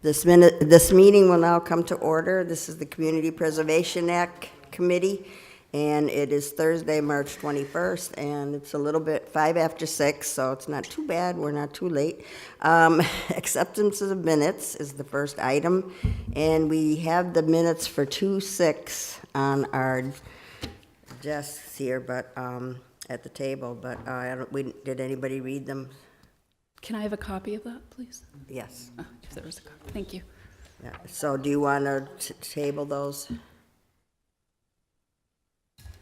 This meeting will now come to order. This is the Community Preservation Act Committee, and it is Thursday, March 21st, and it's a little bit 5 after 6, so it's not too bad. We're not too late. Acceptance of minutes is the first item, and we have the minutes for 2/6 on our desks here, but at the table. But did anybody read them? Can I have a copy of that, please? Yes. Oh, if there was a copy. Thank you. Yeah. So do you want to table those?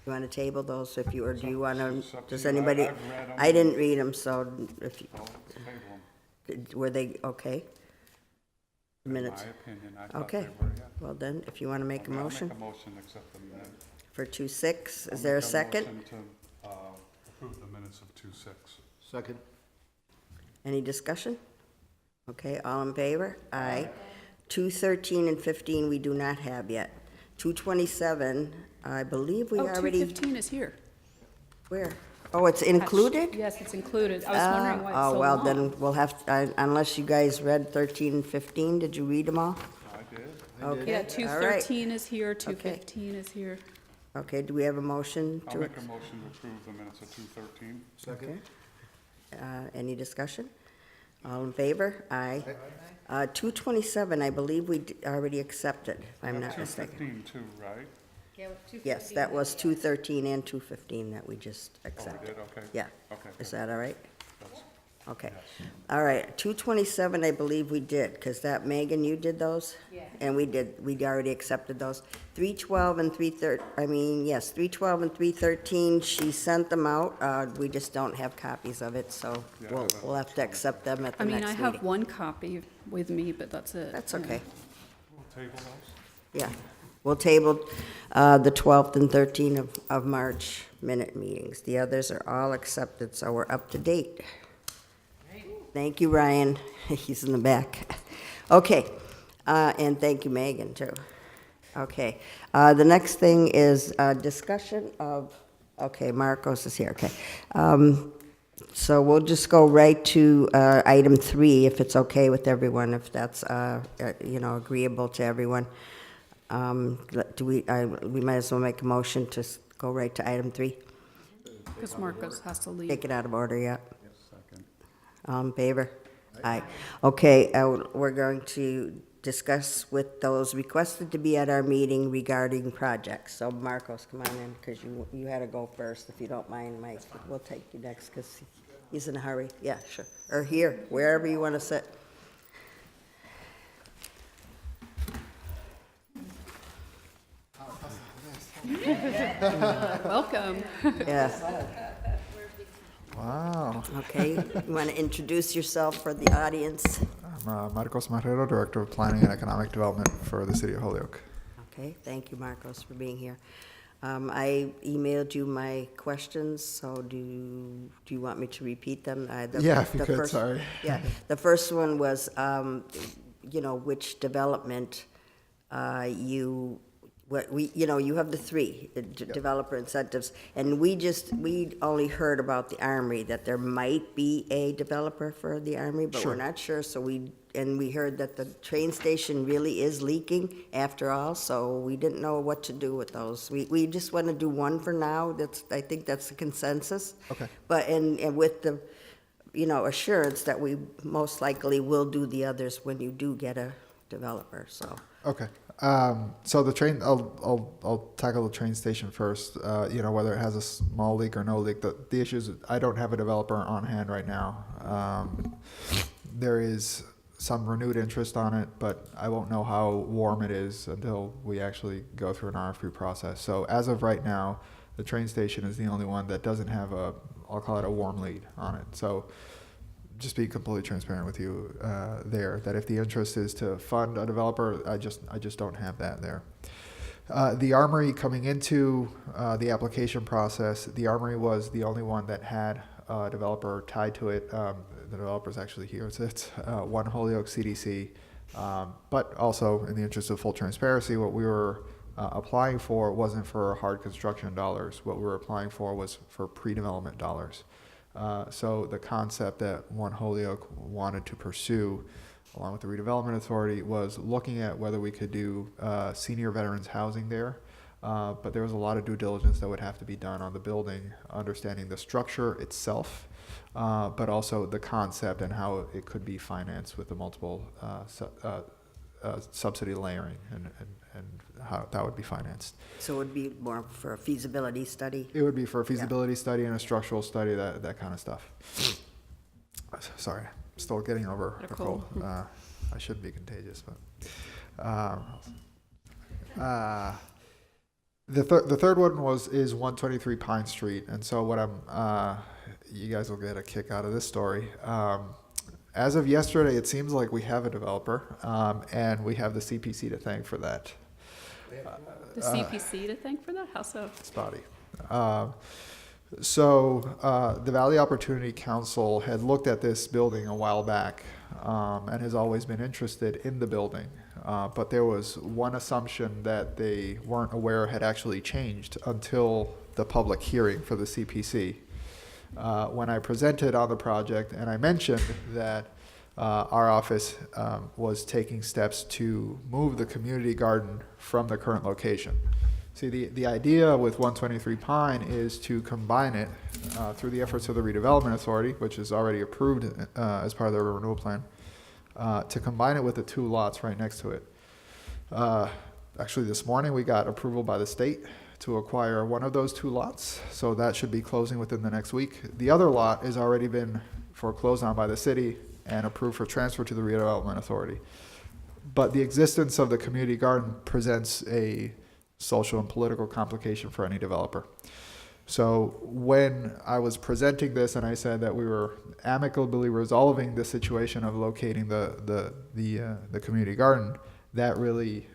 You want to table those if you, or do you want to, does anybody? I've read 'em. I didn't read them, so if, you- Well, table 'em. were they okay? In my Minutes? opinion, I thought Okay. they were, yeah. Well then, if you want to make a I'll motion make a motion to accept the minutes. for 2/6, is there a second? Motion to approve the minutes of 2/6. Second. Any discussion? Okay, all in favor? Aye. 2/13 and 15 we do not have yet. 2/27, I believe we Oh, already, 215 is here. where? Oh, it's included? Yes, it's included. I was wondering why it's so Oh, well, long. then we'll have, unless you guys read 13 and 15, did you read them all? I did. Okay, Yeah, all right. 213 is here, 215 is here. Okay, do we have a motion I'll to, make a motion to approve the minutes of 2:13. Second. any discussion? All in favor? Aye. 227, I believe we already accepted, if I'm not mistaken. 2:15 too, right? Yes, that was 213 and 215 that we just Oh, we accepted. did, okay. Yeah. Okay. Is that all right? That's- Okay. All right, 227, I believe we did, because that, Megan, you did those? Yeah. And we already accepted those. 312 and 312 and 313, she sent them out. We just don't have copies of it, so Yeah, we'll have to accept them at I the mean, next I meeting. have one copy with me, but that's it. That's okay, We'll table those. yeah. We'll table the 12th and 13th of March minute meetings. The others are all accepted, so we're up to date. Thank you, Ryan. He's in the back. Okay, and thank you, Megan, too. Okay, the next thing is discussion of, okay, Marcos is here, okay. So we'll just go right to item 3, if it's okay with everyone, if that's, agreeable to everyone. We might as well make a motion to go right to item 3. Because Marcos has to leave. Take it out of order, yeah. Second. All in favor? Aye. Okay, we're going to discuss with those requested to be at our meeting regarding projects. So Marcos, come on in, because you had to go first, if you don't mind, Mike. We'll take you next, because he's in a hurry. Yeah, sure. Or here, wherever you want to sit. Welcome. Yeah, Wow. okay. You want to introduce yourself for the audience? I'm Marcos Marrero, Director of Planning and Economic Development for the City of Holyoke. Okay, thank you, Marcos, for being here. I emailed you my questions, so do you want me to repeat them? Yeah, if you could, sorry. Yeah, the first one was, which development you have the 3 developer incentives, and we only heard about the Armory, that there might be a developer for the Armory, but we're Sure. not sure, so we heard that the train station really is leaking after all, so we didn't know what to do with those. We just want to do one for now, I think that's the consensus. Okay. But, and with the, assurance that we most likely will do the others when you do get a developer, so. Okay. So the train, I'll tackle the train station first. Whether it has a small leak or no leak. The issue is I don't have a developer on hand right now. There is some renewed interest on it, but I won't know how warm it is until we actually go through an RFP process. So as of right now, the train station is the only one that doesn't have I'll call it a warm lead on it. So just be completely transparent with you there, that if the interest is to fund a developer, I just don't have that there. The Armory coming into the application process, the Armory was the only one that had a developer tied to it. The developer's actually here. It's One Holyoke CDC. But also, in the interest of full transparency, what we were applying for wasn't for hard construction dollars. What we were applying for was for pre-development dollars. So the concept that One Holyoke wanted to pursue along with the redevelopment authority, was looking at whether we could do senior veterans housing there. But there was a lot of due diligence that would have to be done on the building, understanding the structure itself, but also the concept and how it could be financed with the multiple subsidy layering and how that would be financed. So it would be more for a feasibility study? It would be for a feasibility study and a structural study, that kind of stuff. Sorry, I'm still getting over a cold. I shouldn't be contagious, but the third one is 123 Pine Street, and so what you guys will get a kick out of this story. As of yesterday, it seems like we have a developer, and we have the CPC to thank for that. The CPC to thank for that? How so? Spotty. So the Valley Opportunity Council had looked at this building a while back and has always been interested in the building. But there was one assumption that they weren't aware had actually changed until the public hearing for the CPC. When I presented on the project, and I mentioned that our office was taking steps to move the community garden from the current location. See, the idea with 123 Pine is to combine it through the efforts of the redevelopment authority, which is already approved as part of their renewal plan, to combine it with the two lots right next to it. Actually, this morning we got approval by the state to acquire one of those two lots, so that should be closing within the next week. The other lot has already been foreclosed on by the city and approved for transfer to the redevelopment authority. But the existence of the community garden presents a social and political complication for any developer. So when I was presenting this and I said that we were amicably resolving the situation of locating the community garden, that really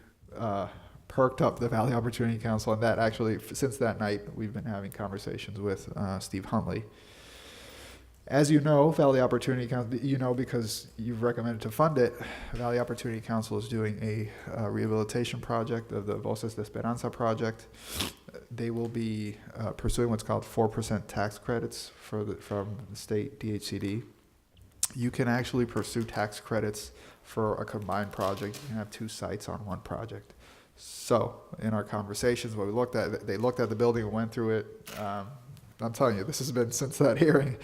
perked up the Valley Opportunity Council, and that actually, since that night, we've been having conversations with Steve Huntley. As you know, Valley Opportunity Council, you know because you've recommended to fund it, Valley Opportunity Council is doing a rehabilitation project of the Voces de Esperanza project. They will be pursuing what's called 4% tax credits from the state DHCD. You can actually pursue tax credits for a combined project. You can have two sites on one project. So in our conversations, when they looked at the building and went through it. I'm telling you, this has been since that hearing.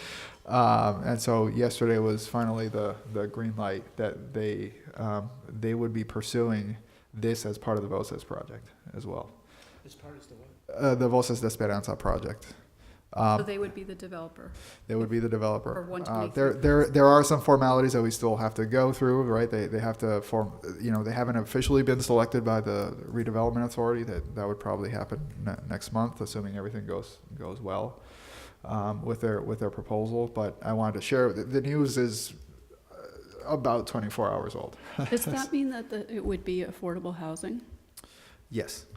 And so yesterday was finally the green light that they would be pursuing this as part of the Voces project as well. As part of the what? The Voces de Esperanza project. So they would be the developer. They would be the developer. For 123. There are some formalities that we still have to go through, right? They have to form, they haven't officially been selected by the redevelopment authority. That would probably happen next month, assuming everything goes well with their proposal. But I wanted to share, the news is about 24 hours old. Does that mean that it would be affordable housing? Yes.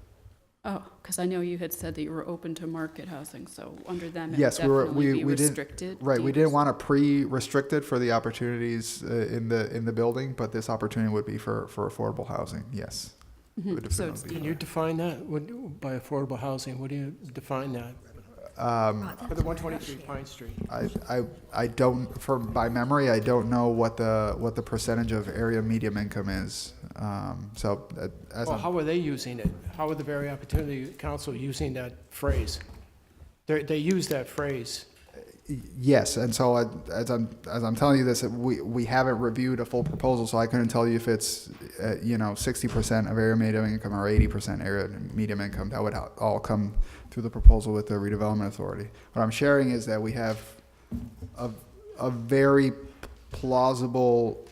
Oh, because I know you had said that you were open to market housing, so under them it Yes, would definitely be we didn't, restricted. right, we didn't want to pre-restrict it for the opportunities in the building, but this opportunity would be for affordable housing, yes. Mhm. Would So definitely it's be. Can you define that by affordable housing? What do you define that? For the 123 Pine Street. I don't, by memory, I don't know what the percentage of area medium income is. Well, how are they using it? How are the Valley Opportunity Council using that phrase? They use that phrase. Yes, and so as I'm telling you this, we haven't reviewed a full proposal, so I couldn't tell you if it's 60% of area medium income or 80% area medium income. That would all come through the proposal with the redevelopment authority. What I'm sharing is that we have a very plausible,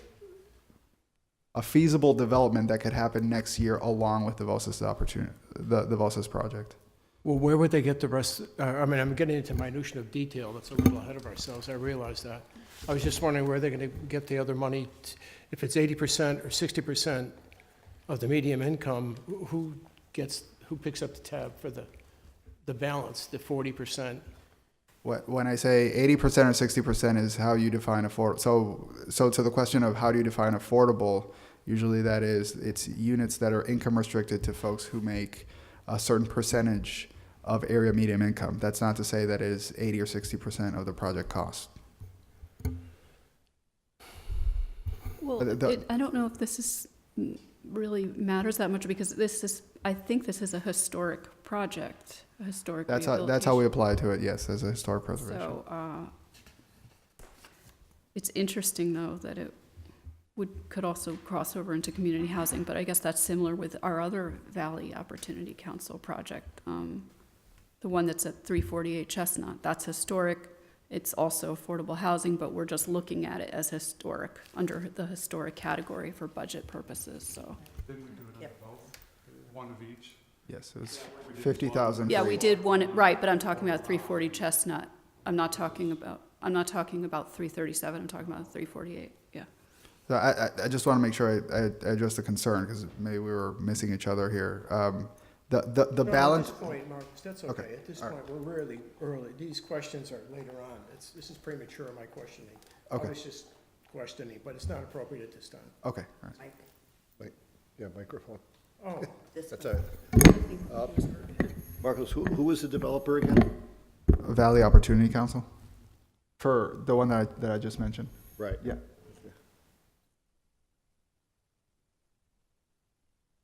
a feasible development that could happen next year along with the Voces opportunity, the Voces project. Well, where would they get the rest? I'm getting into minutia of detail. That's a little ahead of ourselves. I realize that. I was just wondering where they're going to get the other money. If it's 80% or 60% of the medium income, who picks up the tab for the balance, the 40%? When I say 80% or 60% is how you define affordable. So to the question of how do you define affordable, usually it's units that are income restricted to folks who make a certain percentage of area medium income. That's not to say that it is 80 or 60% of the project cost. Well, The- I don't know if this is, really matters that much, because I think this is a historic project, a historic That's rehabilitation. how we apply to it, yes, as a historic preservation. So, it's interesting, though, that it could also cross over into community housing, but I guess that's similar with our other Valley Opportunity Council project, the one that's at 348 Chestnut. That's historic. It's also affordable housing, but we're just looking at it as historic, under the historic category for budget purposes, so. Didn't we do it under both? One of each? Yes, it was 50,000. Yeah, for we each. did one, right, but I'm talking about 340 Chestnut. I'm not talking about 337, I'm talking about 348, yeah. So I just want to make sure I address the concern, because maybe we were missing each other here. The No, balance, At this point, Marcus, that's Okay, okay. At this all point, we're really early. These questions are later on. This is premature, my questioning. Okay. I was just questioning, but it's not appropriate at this time. okay, all right. Mike, Yeah, microphone. Oh, this That's one. it. Marcos, who was the developer again? Valley Opportunity Council? For the one that I just mentioned? Right. Yeah.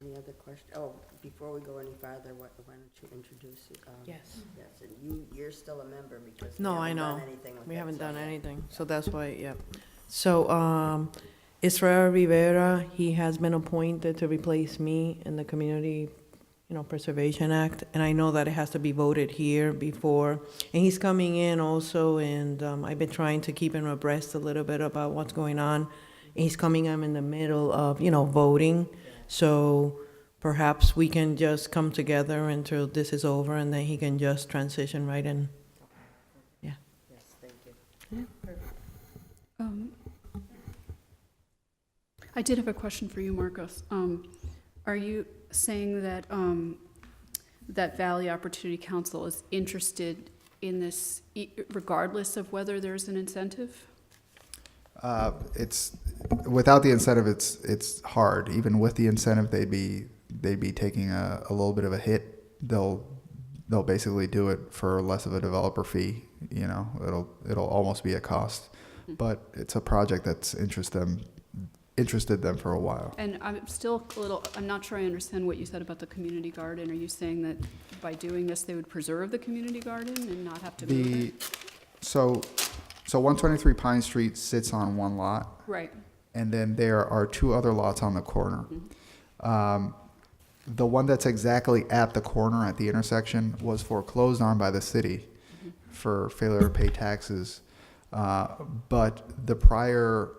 Any other question? Oh, before we go any farther, why don't you introduce? Yes. Yes, and you're still a member because. No, we I haven't done know. anything with We that haven't done subject. anything, so that's why, yeah. So, Israel Rivera, he has been appointed to replace me in the Community, Preservation Act, and I know that it has to be voted here before, and he's coming in also, and, I've been trying to keep him abreast a little bit about what's going on. He's coming in the middle of, voting, so perhaps we can just come together until this is over, and then he can just transition right in. Yes, thank you. I did have a question for you, Marcos. Are you saying that, that Valley Opportunity Council is interested in this regardless of whether there's an incentive? It's, without the incentive, it's hard. Even with the incentive, they'd be taking a little bit of a hit. They'll basically do it for less of a developer fee. It'll almost be a cost, but it's a project that's interested them for a while. And I'm not sure I understand what you said about the community garden. Are you saying that by doing this, they would preserve the community garden and not have to move it? So 123 Pine Street sits on one lot, Right. and then there are two other lots on the corner. The one that's exactly at the corner at the intersection was foreclosed on by the city for failure to pay taxes. But the prior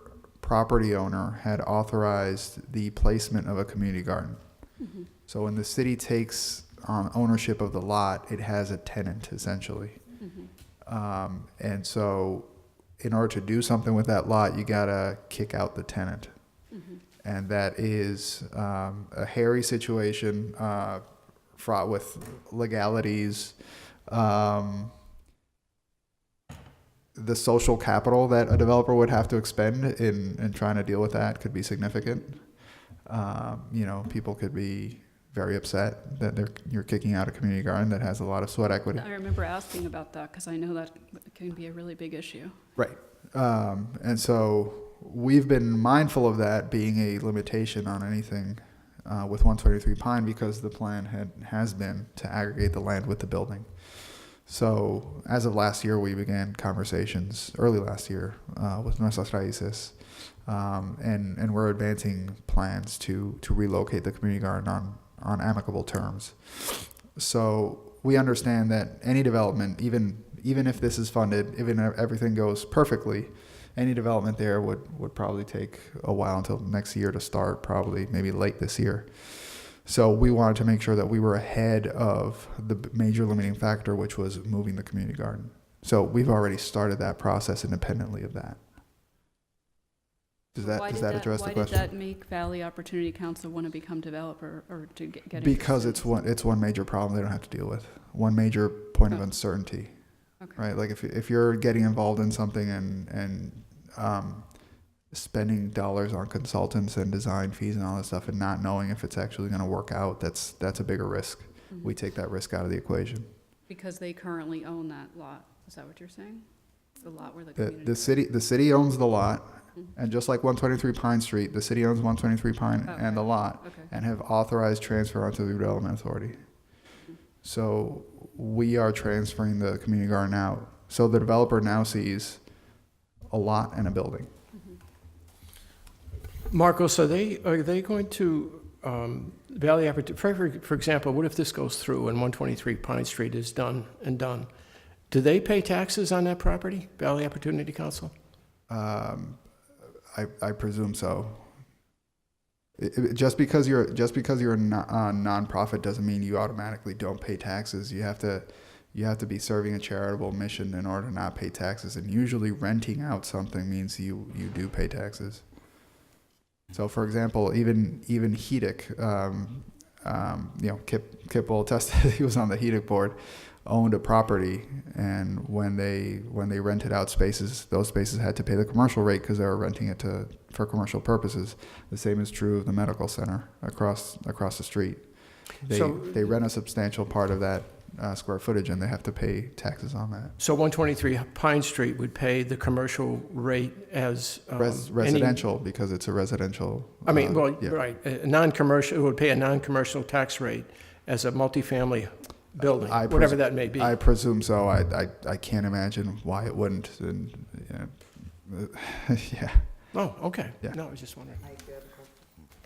property owner had authorized the placement of a community garden. So when the city takes on ownership of the lot, it has a tenant essentially. And so in order to do something with that lot, you gotta kick out the tenant. And that is a hairy situation, fraught with legalities. The social capital that a developer would have to expend in trying to deal with that could be significant. People could be very upset that you're kicking out a community garden that has a lot of sweat equity. I remember asking about that because I know that can be a really big issue. Right. And so we've been mindful of that being a limitation on anything with 123 Pine, because the plan has been to aggregate the land with the building. So as of last year, we began conversations early last year with Nuestras Raíces, and we're advancing plans to relocate the community garden on amicable terms. So we understand that any development, even if this is funded, even if everything goes perfectly, any development there would probably take a while until next year to start, probably maybe late this year. So we wanted to make sure that we were ahead of the major limiting factor, which was moving the community garden. So we've already started that process independently of that. Does that address the question? Why did that make Valley Opportunity Council want to become developer or to get Because interested? it's one major problem they don't have to deal with. One major point of Oh. uncertainty. Okay. Right? Like if you're getting involved in something and spending dollars on consultants and design fees and all that stuff and not knowing if it's actually going to work out, that's a bigger risk. We take that risk out of the equation. Because they currently own that lot. Is that what you're saying? The lot where the The, community. the city owns the lot, and just like 123 Pine Street, the city owns 123 Pine Oh, and the lot, Okay. and have authorized transfer onto the redevelopment authority. So we are transferring the community garden out. So the developer now sees a lot and a building. Marcos, are they going to, Valley Opportunity, for example, what if this goes through and 123 Pine Street is done and done? Do they pay taxes on that property, Valley Opportunity Council? I presume so. Just because you're a nonprofit doesn't mean you automatically don't pay taxes. You have to be serving a charitable mission in order to not pay taxes. And usually renting out something means you do pay taxes. So, for example, even Hedic, Kip will attest that he was on the Hedic board, owned a property, and when they rented out spaces, those spaces had to pay the commercial rate because they were renting it for commercial purposes. The same is true of the medical center across the street. They rent a substantial part of that square footage, and they have to pay taxes on that. So 123 Pine Street would pay the commercial rate as Residential, because it's a residential. Yeah. Right, a non-commercial, it would pay a non-commercial tax rate as a multifamily building, whatever that may be. I presume so. I can't imagine why it wouldn't. And, yeah. Oh, okay. Yeah. No, I was just wondering.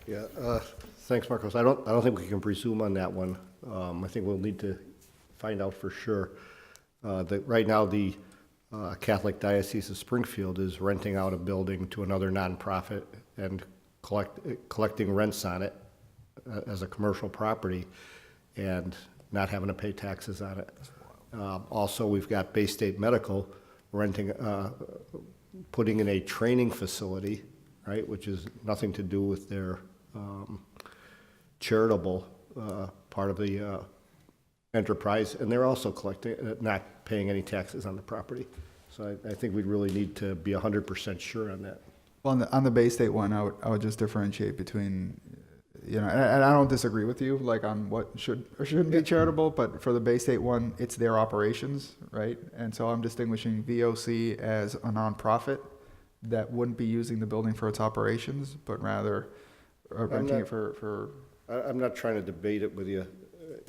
Yeah, thanks, Marcos. I don't think we can presume on that one. I think we'll need to find out for sure. That right now, the Catholic Diocese of Springfield is renting out a building to another nonprofit and collecting rents on it as a commercial property and not having to pay taxes on it. Also, we've got Bay State Medical renting, putting in a training facility, right, which is nothing to do with their charitable part of the enterprise, and they're also collecting, not paying any taxes on the property. So I think we'd really need to be 100% sure on that. Well, on the Bay State one, I would just differentiate between, and I don't disagree with you, like on what should or shouldn't be charitable, but for the Bay State one, it's their operations, right? And so I'm distinguishing VOC as a nonprofit that wouldn't be using the building for its operations, but rather renting it for. I'm not trying to debate it with you.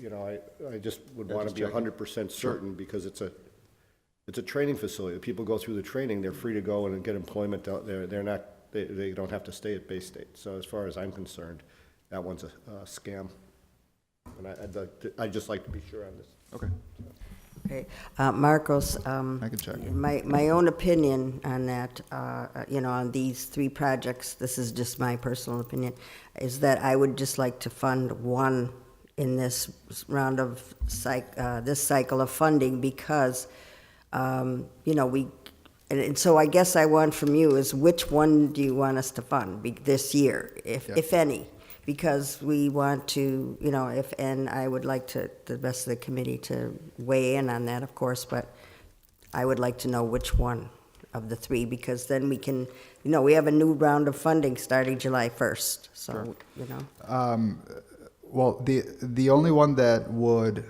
I just would want to just be 100% certain because it's a training facility. If people go through the training, they're free to go and get employment out there. They don't have to stay at Bay State. So as far as I'm concerned, that one's a scam. And I'd just like to be sure on this. Okay, Okay, Marcos, I can check. my own opinion on that, on these three projects, this is just my personal opinion, is that I would just like to fund one in this round of this cycle of funding because, and so I guess I want from you is which one do you want us to fund this year, if any? Because we want to, and I would like the rest of the committee to weigh in on that, of course, but I would like to know which one of the three, because then we can, we have a new round of funding starting July 1st, so, Well, the only one that would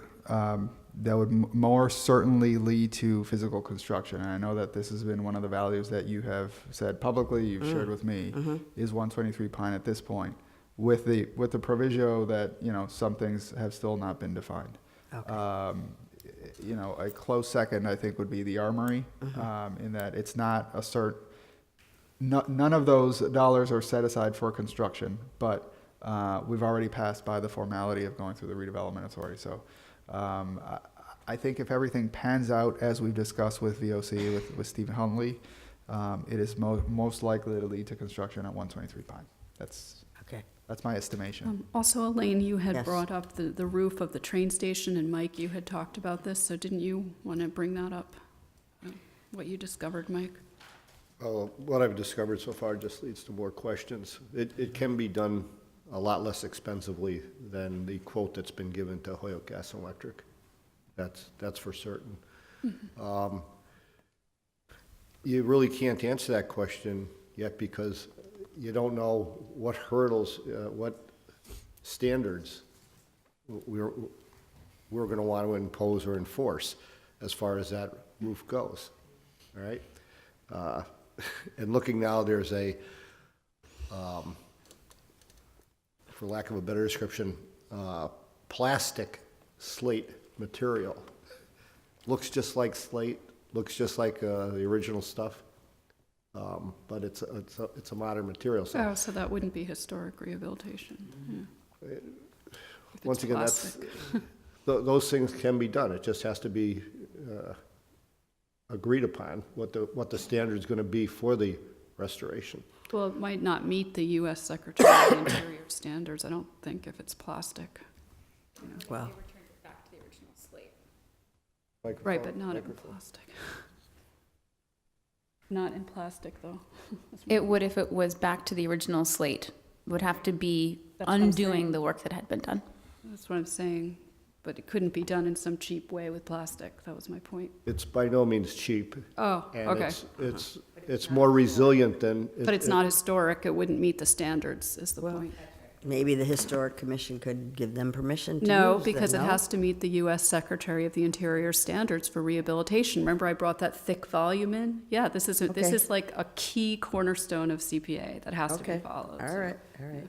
more certainly lead to physical construction, and I know that this has been one of the values that you have said publicly, you've shared with me, is 123 Pine at this point, with the proviso that some things have still not been defined. Okay. A close second I think would be the Armory, in that it's not none of those dollars are set aside for construction, but we've already passed by the formality of going through the redevelopment authority. So I think if everything pans out as we've discussed with VOC, with Stephen Huntley, it is most likely to lead to construction at 123 Pine. That's my estimation. Also, Elaine, you had Yes. brought up the roof of the train station, and Mike, you had talked about this, so didn't you want to bring that up? What you discovered, Mike? What I've discovered so far just leads to more questions. It can be done a lot less expensively than the quote that's been given to Hoyoke Gas and Electric. That's for certain. You really can't answer that question yet because you don't know what hurdles, what standards we're going to want to impose or enforce as far as that roof goes. all right? And looking now, there's a, for lack of a better description, plastic slate material. Looks just like slate, looks just like the original stuff, but it's a modern material. So Oh, so that wouldn't be historic rehabilitation, yeah. If it's once again, plastic. those things can be done. It just has to be agreed upon what the standard's going to be for the restoration. Well, it might not meet the U.S. Secretary of the Interior standards, I don't think, if it's plastic. Well, Right, but not in plastic. Not in plastic, though. It would if it was back to the original slate. It would have to be That's what I'm undoing saying. the work that had been done. That's what I'm saying, but it couldn't be done in some cheap way with plastic, that was my point. It's by no means cheap, Oh, and okay. it's more resilient than. But it's not historic, it wouldn't meet the standards, is the Well, point. maybe the Historic Commission could give them permission to No, use because it them, no? has to meet the U.S. Secretary of the Interior standards for rehabilitation. Remember I brought that thick volume in? Yeah, this Okay. is like a key cornerstone of CPA that has to be Okay, followed. all so. right, all right.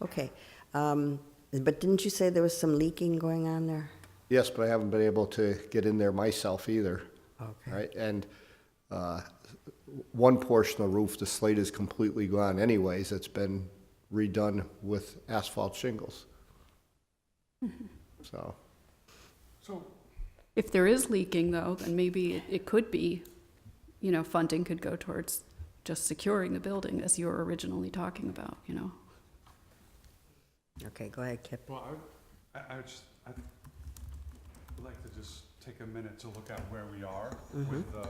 Okay, but didn't you say there was some leaking going on there? Yes, but I haven't been able to get in there myself either. Okay. Right, and one portion of the roof, the slate is completely gone anyways. It's been redone with asphalt shingles. So, So, If there is leaking, though, then maybe it could be, funding could go towards just securing the building, as you were originally talking about, Okay, go ahead, Kip. well, I'd like to just take a minute to look at where we are with the,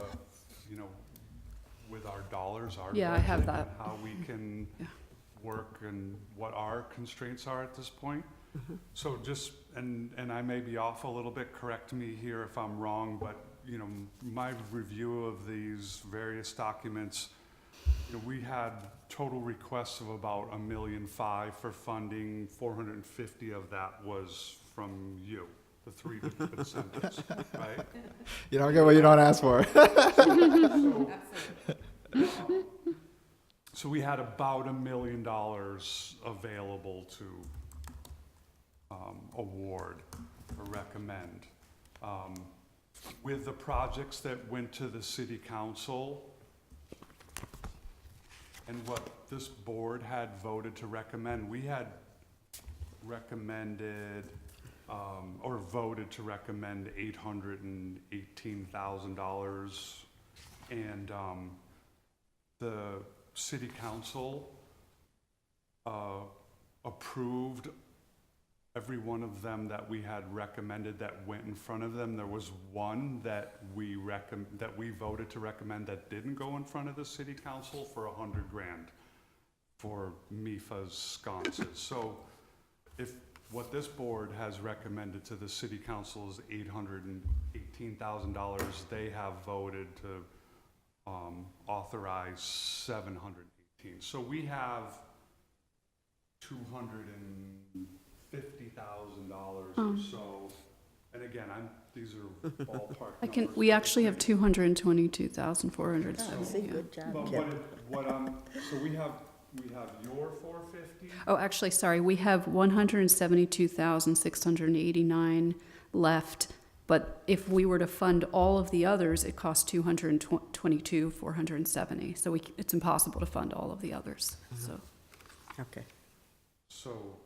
with our dollars, our Yeah, I have budget, that. and how we can Yeah. work and what our constraints are at this point. So just, and I may be off a little bit, correct me here if I'm wrong, but, my review of these various documents, we had total requests of about $1.5 million for funding. 450 of that was from you, the three incentives, right? You don't get what you don't ask for. So we had about $1 million available to award or recommend. With the projects that went to the city council and what this board had voted to recommend, we had recommended or voted to recommend $818,000, and the city council approved every one of them that we had recommended that went in front of them. There was one that we voted to recommend that didn't go in front of the city council for $100,000 for MIFA's sconces. So if what this board has recommended to the city council is $818,000, they have voted to authorize $718,000. So we have $250,000 or so. And again, these are ballpark numbers. we actually have 222,400. See, good job, But Kip. so we have your 450? Oh, actually, sorry, we have 172,689 left, but if we were to fund all of the others, it costs 222,470. So it's impossible to fund all of the others, so. Okay. So,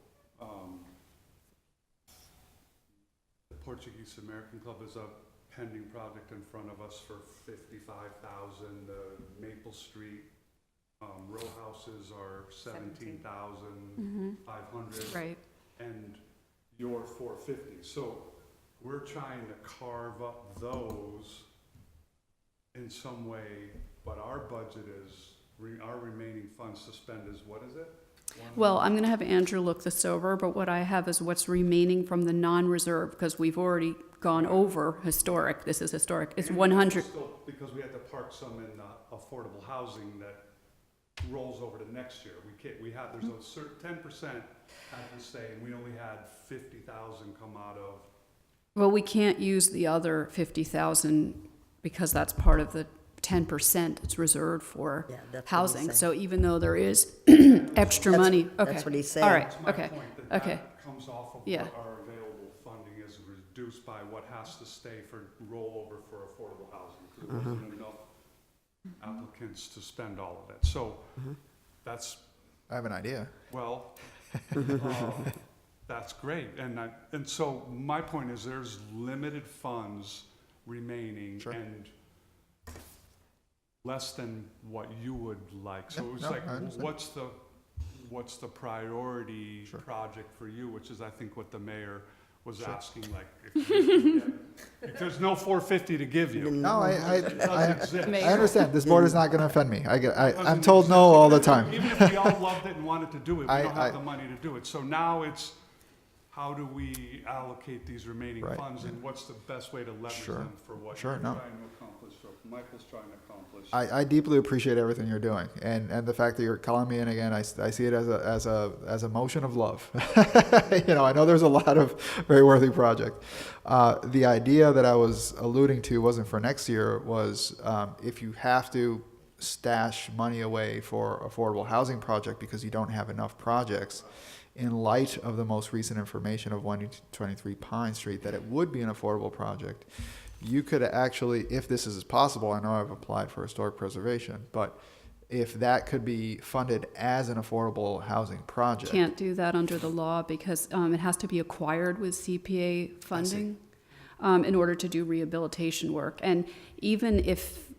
the Portuguese American Club is a pending project in front of us for $55,000. The Maple Street row houses are $17,500. Right. And your 450. So we're trying to carve up those in some way, but our budget is, our remaining funds to spend is, what is it? Well, I'm gonna have Andrew look this over, but what I have is what's remaining from the non-reserve, because we've already gone over historic, this is historic, it's And 100, still, because we had to park some in affordable housing that rolls over to next year. There's a certain 10% had to stay, and we only had 50,000 come out of. well, we can't use the other 50,000 because that's part of the 10% that's reserved for Yeah, that's what he's housing. saying. So even though there is extra That's- money, okay. that's what he's All saying. right, That's my okay, point, that okay. that comes off of Yeah. what our available funding is reduced by what has to stay for rollover for affordable housing. 'Cause there wasn't enough applicants to spend all of it. So that's, I have an idea. well, that's great. And so my point is there's limited funds remaining Sure. and less than what you would like. So Yeah, it was no, like, I understand. what's the priority Sure. project for you, which is I think what the mayor was asking, like, if there's no 450 to give you. No, It doesn't exist. Mayor. I understand. This board is not going to offend me. I'm Doesn't told no exist. all the time. Even if we all loved it and wanted to do it, we I- don't have I- the money to do it. So now it's, how do we allocate these remaining Right. funds, and what's the best way to leverage Sure. them for what Sure, you're no. trying to accomplish, or Michael's trying to accomplish? I deeply appreciate everything you're doing, and the fact that you're calling me in again. I see it as a motion of love. I know there's a lot of very worthy project. The idea that I was alluding to wasn't for next year. Was if you have to stash money away for affordable housing project because you don't have enough projects, in light of the most recent information of 123 Pine Street, that it would be an affordable project. You could actually, if this is possible, I know I've applied for historic preservation, but if that could be funded as an affordable housing project. Can't do that under the law because it has to be acquired with CPA funding in order to do rehabilitation work. And even if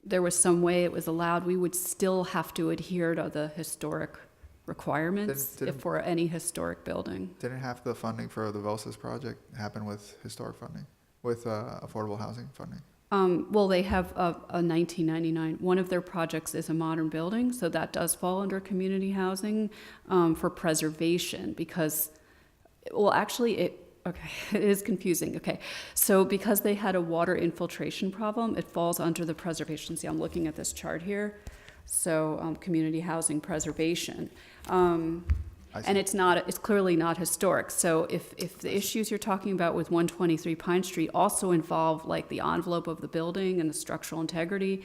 there was some way it was allowed, we would still have to adhere to the historic requirements Didn't- for any historic building. Didn't half the funding for the Vosis project happen with historic funding, with affordable housing funding? Well, they have a 1999, one of their projects is a modern building, so that does fall under community housing for preservation because, well, actually, okay, it is confusing. Okay, so because they had a water infiltration problem, it falls under the preservation. See, I'm looking at this chart here. So, community housing preservation. I see. And it's clearly not historic. So if the issues you're talking about with 123 Pine Street also involve like the envelope of the building and the structural integrity,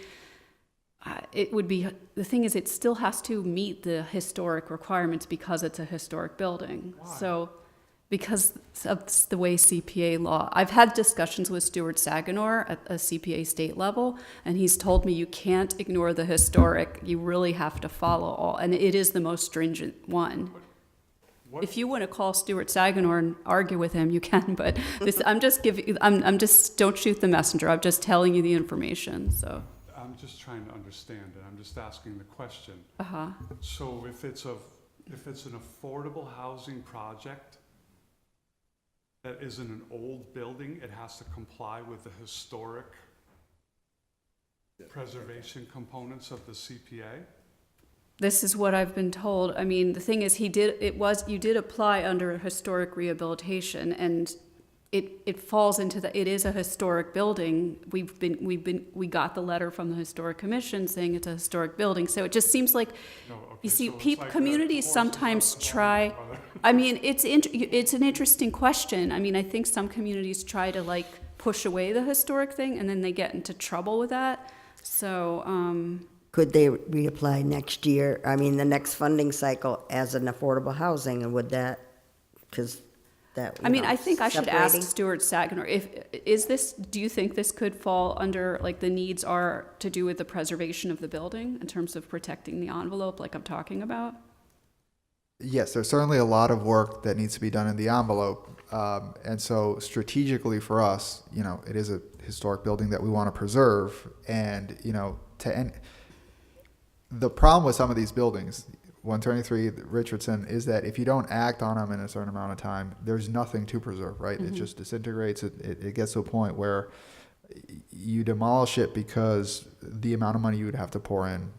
it would be, the thing is, it still has to meet the historic requirements because it's a historic building. So, because of the way CPA law, I've had discussions with Stuart Saganor at a CPA state level, and he's told me you can't ignore the historic, you really have to follow all, and it is the most stringent one. What- If you want to call Stuart Saganor and argue with him, you can, but this, I'm just, don't shoot the messenger, I'm just telling you the information, so. I'm just trying to understand it, I'm just asking the question. Uh-huh. So if it's an affordable housing project that is in an old building, it has to comply with the historic preservation components of the CPA? This is what I've been told. I mean, the thing is, you did apply under historic rehabilitation, and it falls into it is a historic building. We got the letter from the Historic Commission saying it's a historic building, so it just seems like, No, okay, you see, so it's like the communities horse is sometimes out the barn, try, brother. I mean, it's an interesting question. I mean, I think some communities try to like push away the historic thing, and then they get into trouble with that. So, Could they reapply next year, the next funding cycle as an affordable housing, and would that, because that, I mean, I think I should ask separating? Stuart Saganor, do you think this could fall under, like, the needs are to do with the preservation of the building in terms of protecting the envelope like I'm talking about? Yes, there's certainly a lot of work that needs to be done in the envelope. And so strategically for us, it is a historic building that we want to preserve. And, the problem with some of these buildings, 123 Richardson, is that if you don't act on them in a certain amount of time, there's nothing to preserve, right? It just disintegrates. It gets to a point where you demolish it because the amount of money you would have to pour in,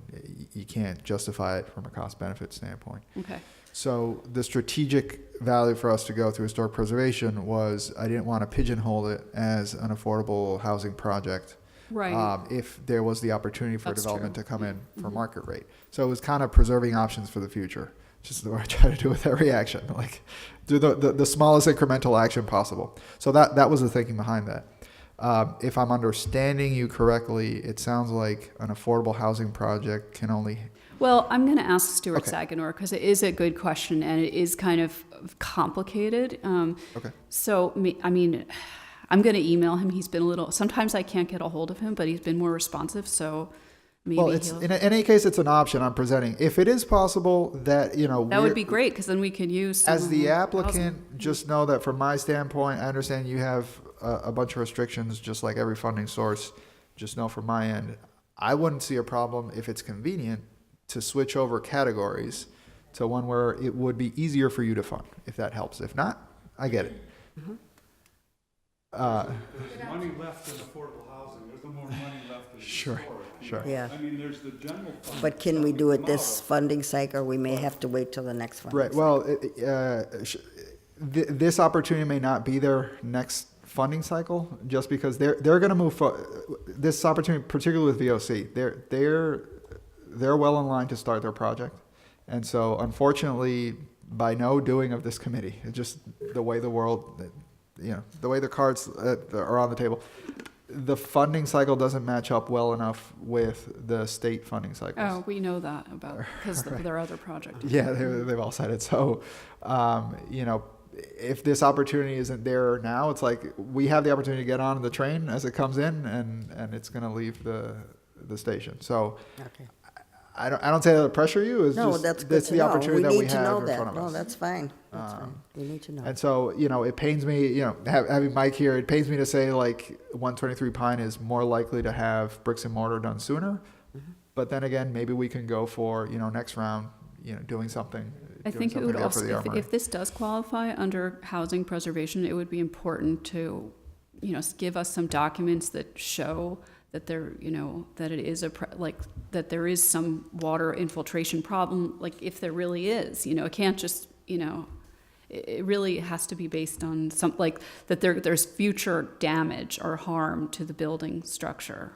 you can't justify it from a cost-benefit standpoint. Okay. So the strategic value for us to go through historic preservation was I didn't want to pigeonhole it as an affordable housing project. Right. If there was the opportunity for That's development true. to come in for market rate. So it was kind of preserving options for the future. Just the way I try to do with every action, like do the smallest incremental action possible. So that was the thinking behind that. If I'm understanding you correctly, it sounds like an affordable housing project can only, Well, I'm going to ask Stuart Okay. Saganor because it is a good question and it is kind of complicated. okay. So, I mean, I'm going to email him. He's been a little, sometimes I can't get a hold of him, but he's been more responsive, so maybe Well, it's, he'll. in any case, it's an option I'm presenting. If it is possible that, you know, That would we're- be great because then we could use. some as of the our applicant, housing. just know that from my standpoint, I understand you have a bunch of restrictions, just like every funding source. Just know from my end, I wouldn't see a problem if it's convenient to switch over categories to one where it would be easier for you to fund, if that helps. If not, I get it. There's money left in affordable housing, there's no more money left in Sure, historic. sure. Yeah. I mean, there's the general fund. But can we do it this funding cycle, or we may have to wait till the next funding Right, cycle? well, this opportunity may not be their next funding cycle, just because they're gonna move, this opportunity, particularly with VOC, they're well in line to start their project. And so unfortunately, by no doing of this committee, it's just the way the world, you know, the way the cards are on the table, the funding cycle doesn't match up well enough with the state funding cycles. Oh, we know that about, because their other project. Yeah, they've all said it. So, you know, if this opportunity isn't there now, it's like we have the opportunity to get on the train as it comes in, and it's going to leave the station. So, Okay. I don't say that to pressure you. It's No, just that's good to the know. opportunity that we need to have know in that. front of No, us. that's fine. That's fine. We need to know. And so, you know, it pains me, you know, having Mike here, it pains me to say like 123 Pine is more likely to have bricks and mortar done sooner. Mm-hmm. But then again, maybe we can go for, you know, next round, you know, doing something. I doing think it something would there for also, the armory. if this does qualify under housing preservation, it would be important to, you know, give us some documents that show that there, you know, that it is like, that there is some water infiltration problem, like if there really is, you know, it can't just, you know, it really has to be based on some, like, that there's future damage or harm to the building structure.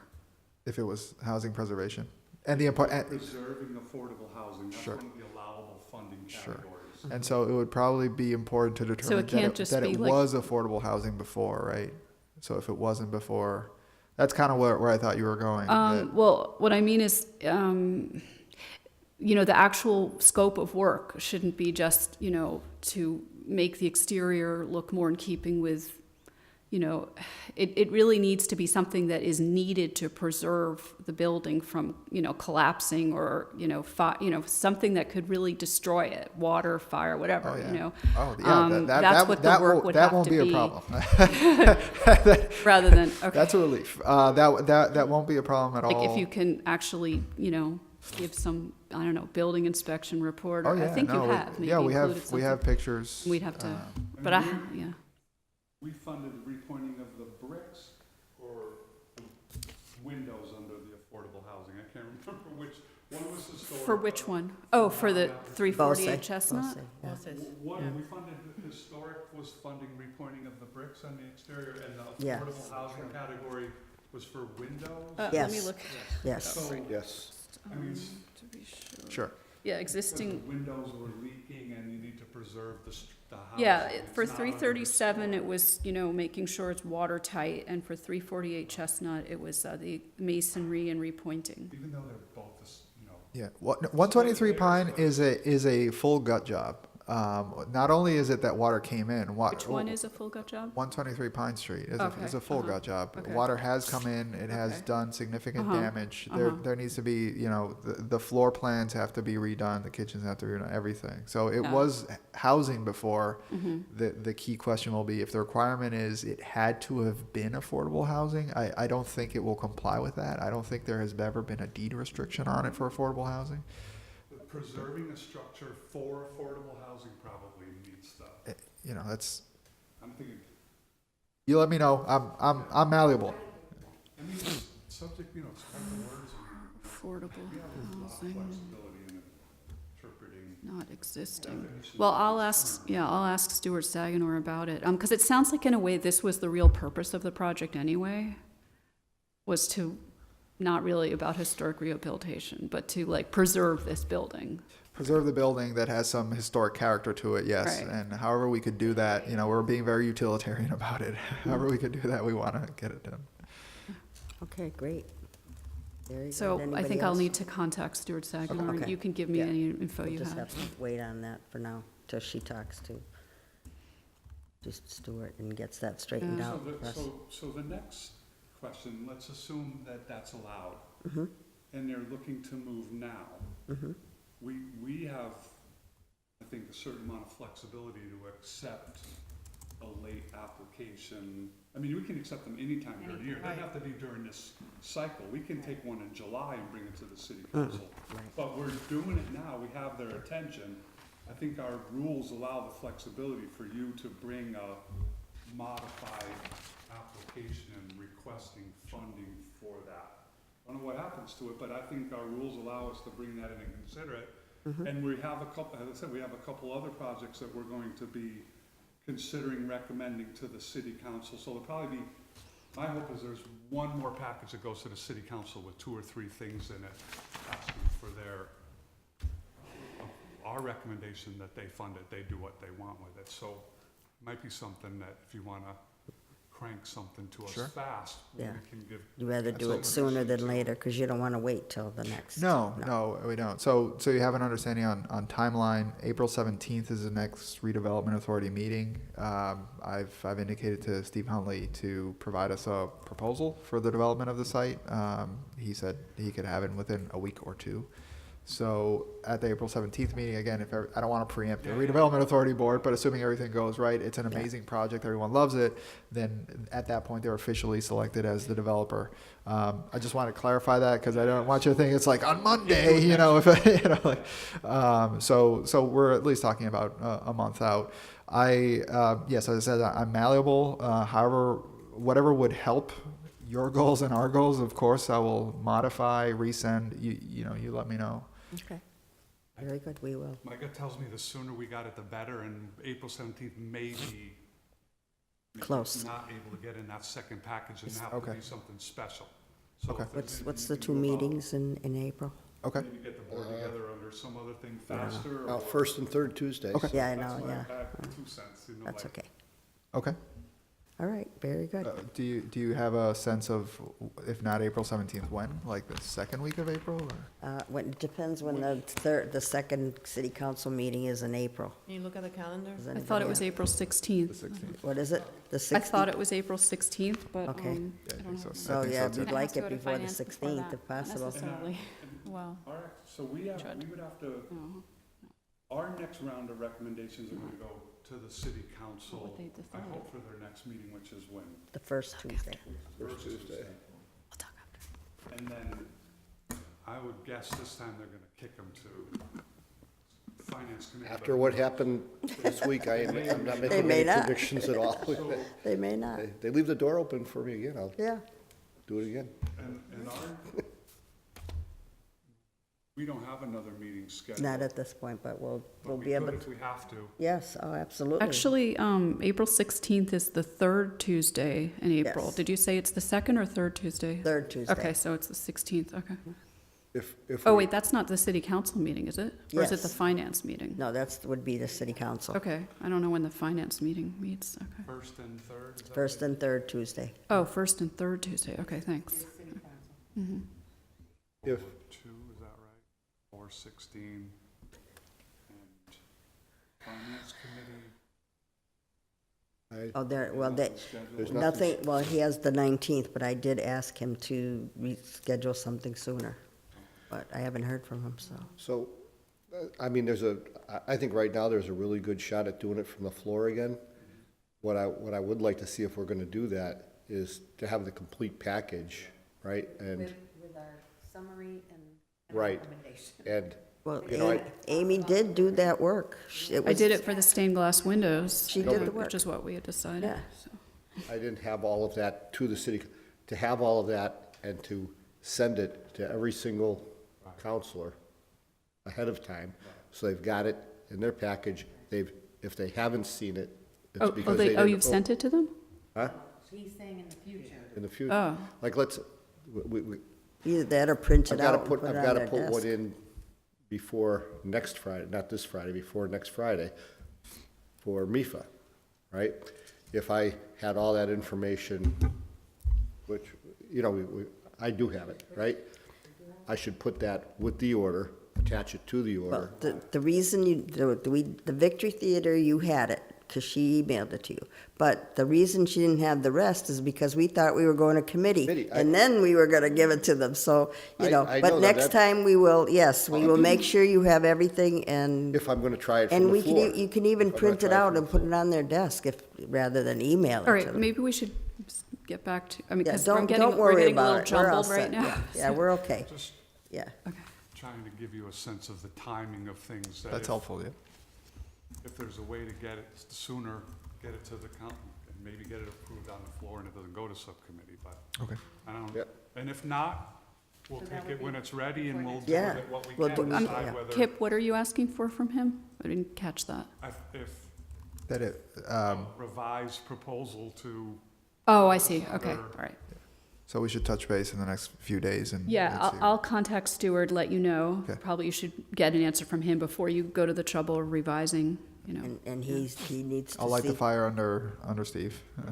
If it was housing preservation. And the important, Preserving affordable housing, that's Sure. one of the allowable funding Sure. categories. and so it would probably be important to determine can't just that be it like- was affordable housing before, right? So if it wasn't before, that's kind of where I thought you were going. that- Well, what I mean is, you know, the actual scope of work shouldn't be just, you know, to make the exterior look more in keeping with, you know, it really needs to be something that is needed to preserve the building from, you know, collapsing or, you know, something that could really destroy it, water, fire, whatever, Oh, yeah. you know. Oh, yeah, That's what the work would that have won't to be be. a problem. Rather than, okay. That's a relief. That won't be a problem at all. Like if you can actually, you know, give some, I don't know, building inspection report, Oh, or I yeah, think you no, have, maybe yeah, we included have something. pictures. We'd have to, And but we- yeah. We funded repointing of the bricks or the windows under the affordable housing. I can't remember which, one was historic. For which one? Oh, for the 348 Both Chestnut? say, yeah. One, we funded, historic was funding repointing of the bricks on the exterior, and the Yeah. affordable housing category was for windows. Let Yes. me look, Yes. So, Yes. I mean, to be sure. Sure. Yeah, because the existing, windows were leaking and you need to preserve the house. yeah, It's for not under 337, it historic. was, you know, making sure it's watertight, and for 348 Chestnut, it was the masonry and repointing. Even though they're both, you know, Yeah, 123 Pine is a full gut job. Not only is it that water came in. Which one is a full gut job? 123 Pine Street is Okay, a full uh-huh, gut job. okay. Water has come in. It has Okay. done significant Uh-huh, damage. uh-huh. There needs to be, you know, the floor plans have to be redone. The kitchens have to be redone. Everything. So it Yeah. was housing before. Mm-hmm. The key question will be if the requirement is it had to have been affordable housing. I don't think it will comply with that. I don't think there has ever been a deed restriction on it for affordable housing. but preserving a structure for affordable housing probably needs stuff. You know, that's I'm thinking, you let me know. I'm malleable. I mean, it's subject, you know, strike the words, and Affordable we have a lot of housing, flexibility in interpreting. not existing. definitions. Well, I'll ask Stuart Saganor about it, because it sounds like in a way this was the real purpose of the project anyway, was to, not really about historic rehabilitation, but to like preserve this building. preserve the building that has some historic character to it, yes. Right. And however we could do that, we're being very utilitarian about it. However we could do that, we want to get it done. Okay, great. Very good. So I Anybody think I'll else? need to contact Stuart Sagamore, and Okay. you can give me Yeah. any info We'll you just have. have to wait on that for now, till she talks to just Stuart and gets that straightened Yeah. out. Russ. So the next question, let's assume that that's allowed, Mhm, and they're looking to move now. mhm. We have, I think, a certain amount of flexibility to accept a late application. I mean, we can accept them anytime during the year. It doesn't have to be during this cycle. We can take one in July and bring it to the city council. right. But we're doing it now, we have their attention. I think our rules allow the flexibility for you to bring a modified application and requesting funding for that. I don't know what happens to it, but I think our rules allow us to bring that in and consider it. And we have a couple, as I said, we have a couple other projects that we're going to be considering recommending to the city council. So there'll probably be, my hope is there's one more package that goes to the city council with 2 or 3 things in it, asking for our recommendation that they fund it, they do what they want with it. So it might be something that if you wanna crank something to Sure. us fast, we Yeah. can give. You'd rather do it That's sooner than all. later, because you don't want to wait till the next. No, we don't. So you have an understanding on timeline. April 17th is the next redevelopment authority meeting. I've indicated to Steve Huntley to provide us a proposal for the development of the site. He said he could have it within a week or two. So at the April 17th meeting, again, I don't want to preempt the redevelopment authority board, but assuming everything goes right, it's an amazing project, everyone loves it, then at that point, they're officially selected as the developer. I just want to clarify that because I don't want you to think it's like on Monday, so we're at least talking about a month out. Yes, as I said, I'm malleable. However, whatever would help your goals and our goals, of course, I will modify, resend. You let me know. Okay, very good, we will. My gut tells me the sooner we got it, the better, and April 17th may be maybe Close. not able to get in that second package and have to Okay. be something special. So Okay. if there's What's anything the you 2 can do about meetings in April? Okay. Maybe get the board together under some other thing faster, Now, or. first and third Tuesdays. Okay. Yeah, I That's know, my yeah, bad 2 cents, that's like, okay. Okay. All right, very good. Do you have a sense of, if not April 17th, when? Like the second week of April? Or? It depends when the second city council meeting is in April. Can you look at the calendar? Does I thought anybody it was have- April 16th. 16th. What is it? The I 16th? thought it was April 16th, but Okay. I Yeah, I don't think know. so. So, I think yeah, so, too. we'd It like has to it go to before the finance before 16th, that, if not possible. necessarily. Well, all right, so we Should. would have to, no. our next round of recommendations are gonna go to the city council. What they I decide. hope for their next meeting, which is when? The first Tuesday. First Tuesday. And then I would guess this time they're gonna kick them to finance committee. After what happened this week, I'm not making may any not. predictions at all. They may not, They leave the door open for me again, I'll yeah. do it again. And we don't have another meeting scheduled. Not at this point, but we'll But we be able could if to. we have to. Yes, oh, absolutely. Actually, April 16th is the third Tuesday in April. Yes. Did you say it's the second or third Tuesday? Third Tuesday. Okay, so it's the 16th, okay. If Oh, we- wait, that's not the city council meeting, is it? Or is it the Yes. finance meeting? No, would be the city council. Okay, I don't know when the finance meeting meets, okay. First and third, is that First right? and third Tuesday. Oh, first and third Tuesday, okay, thanks. Mhm. If, 2, is that right? 4/16. And finance committee. Oh, There's nothing, well, he has the 19th, but I did ask him to reschedule something sooner. But I haven't heard from him, so. So, I mean, I think right now there's a really good shot at doing it from the floor again. What I would like to see if we're gonna do that is to have the complete package, right? And, With our summary and right, recommendation. and, Well, You know, Amy did do that work. I did it for the stained glass windows. She did the Which work. is what we had decided, Yeah. so. I didn't have all of that to the city, to have all of that and to send it to every single counselor ahead of time, so they've got it in their package. If they haven't seen it, it's because they didn't. You've sent it to them? Huh? He's saying in the future. In the future. Oh, Like, let's, Either that or print I've it gotta out and put, put I've it on gotta their put one desk. in before next Friday, not this Friday, before next Friday, for MIFA, right? If I had all that information, which, you know, I do have it, right? I should put that with the order, attach it to the order. Well, the reason the Victory Theater, you had it, because she emailed it to you. But the reason she didn't have the rest is because we thought we were going to committee. Committee, And then we were gonna give it to them, so, I but know that. next time we will, yes, we will make sure you have everything, and, If I'm gonna try it from and the we floor. can, you can even I'm gonna print it try out from and the put floor. it on their desk if, rather than email it All to right, them. maybe we should get back to, I mean, Yeah, because we're don't we're worry getting a about little it, we're all jumbled right set, now. yeah. Yeah, we're okay, Just yeah. Okay. trying to give you a sense of the timing of things. That That's helpful, yeah. if there's a way to get it sooner, get it to the county, and maybe get it approved on the floor and it doesn't go to subcommittee, but Okay. I don't, Yep. and if not, we'll take it when it's ready and we'll do Yeah, with it what we we'll can, do- decide yeah. whether, Kip, what are you asking for from him? I didn't catch that. if That it, revised proposal to, Oh, I see, okay, Other- all right. so we should touch base in the next few days and. Yeah, and I'll, see. I'll contact Stewart, let you know. Okay. Probably you should get an answer from him before you go to the trouble of revising, you know. And he needs to I'll light the see, fire under Steve, you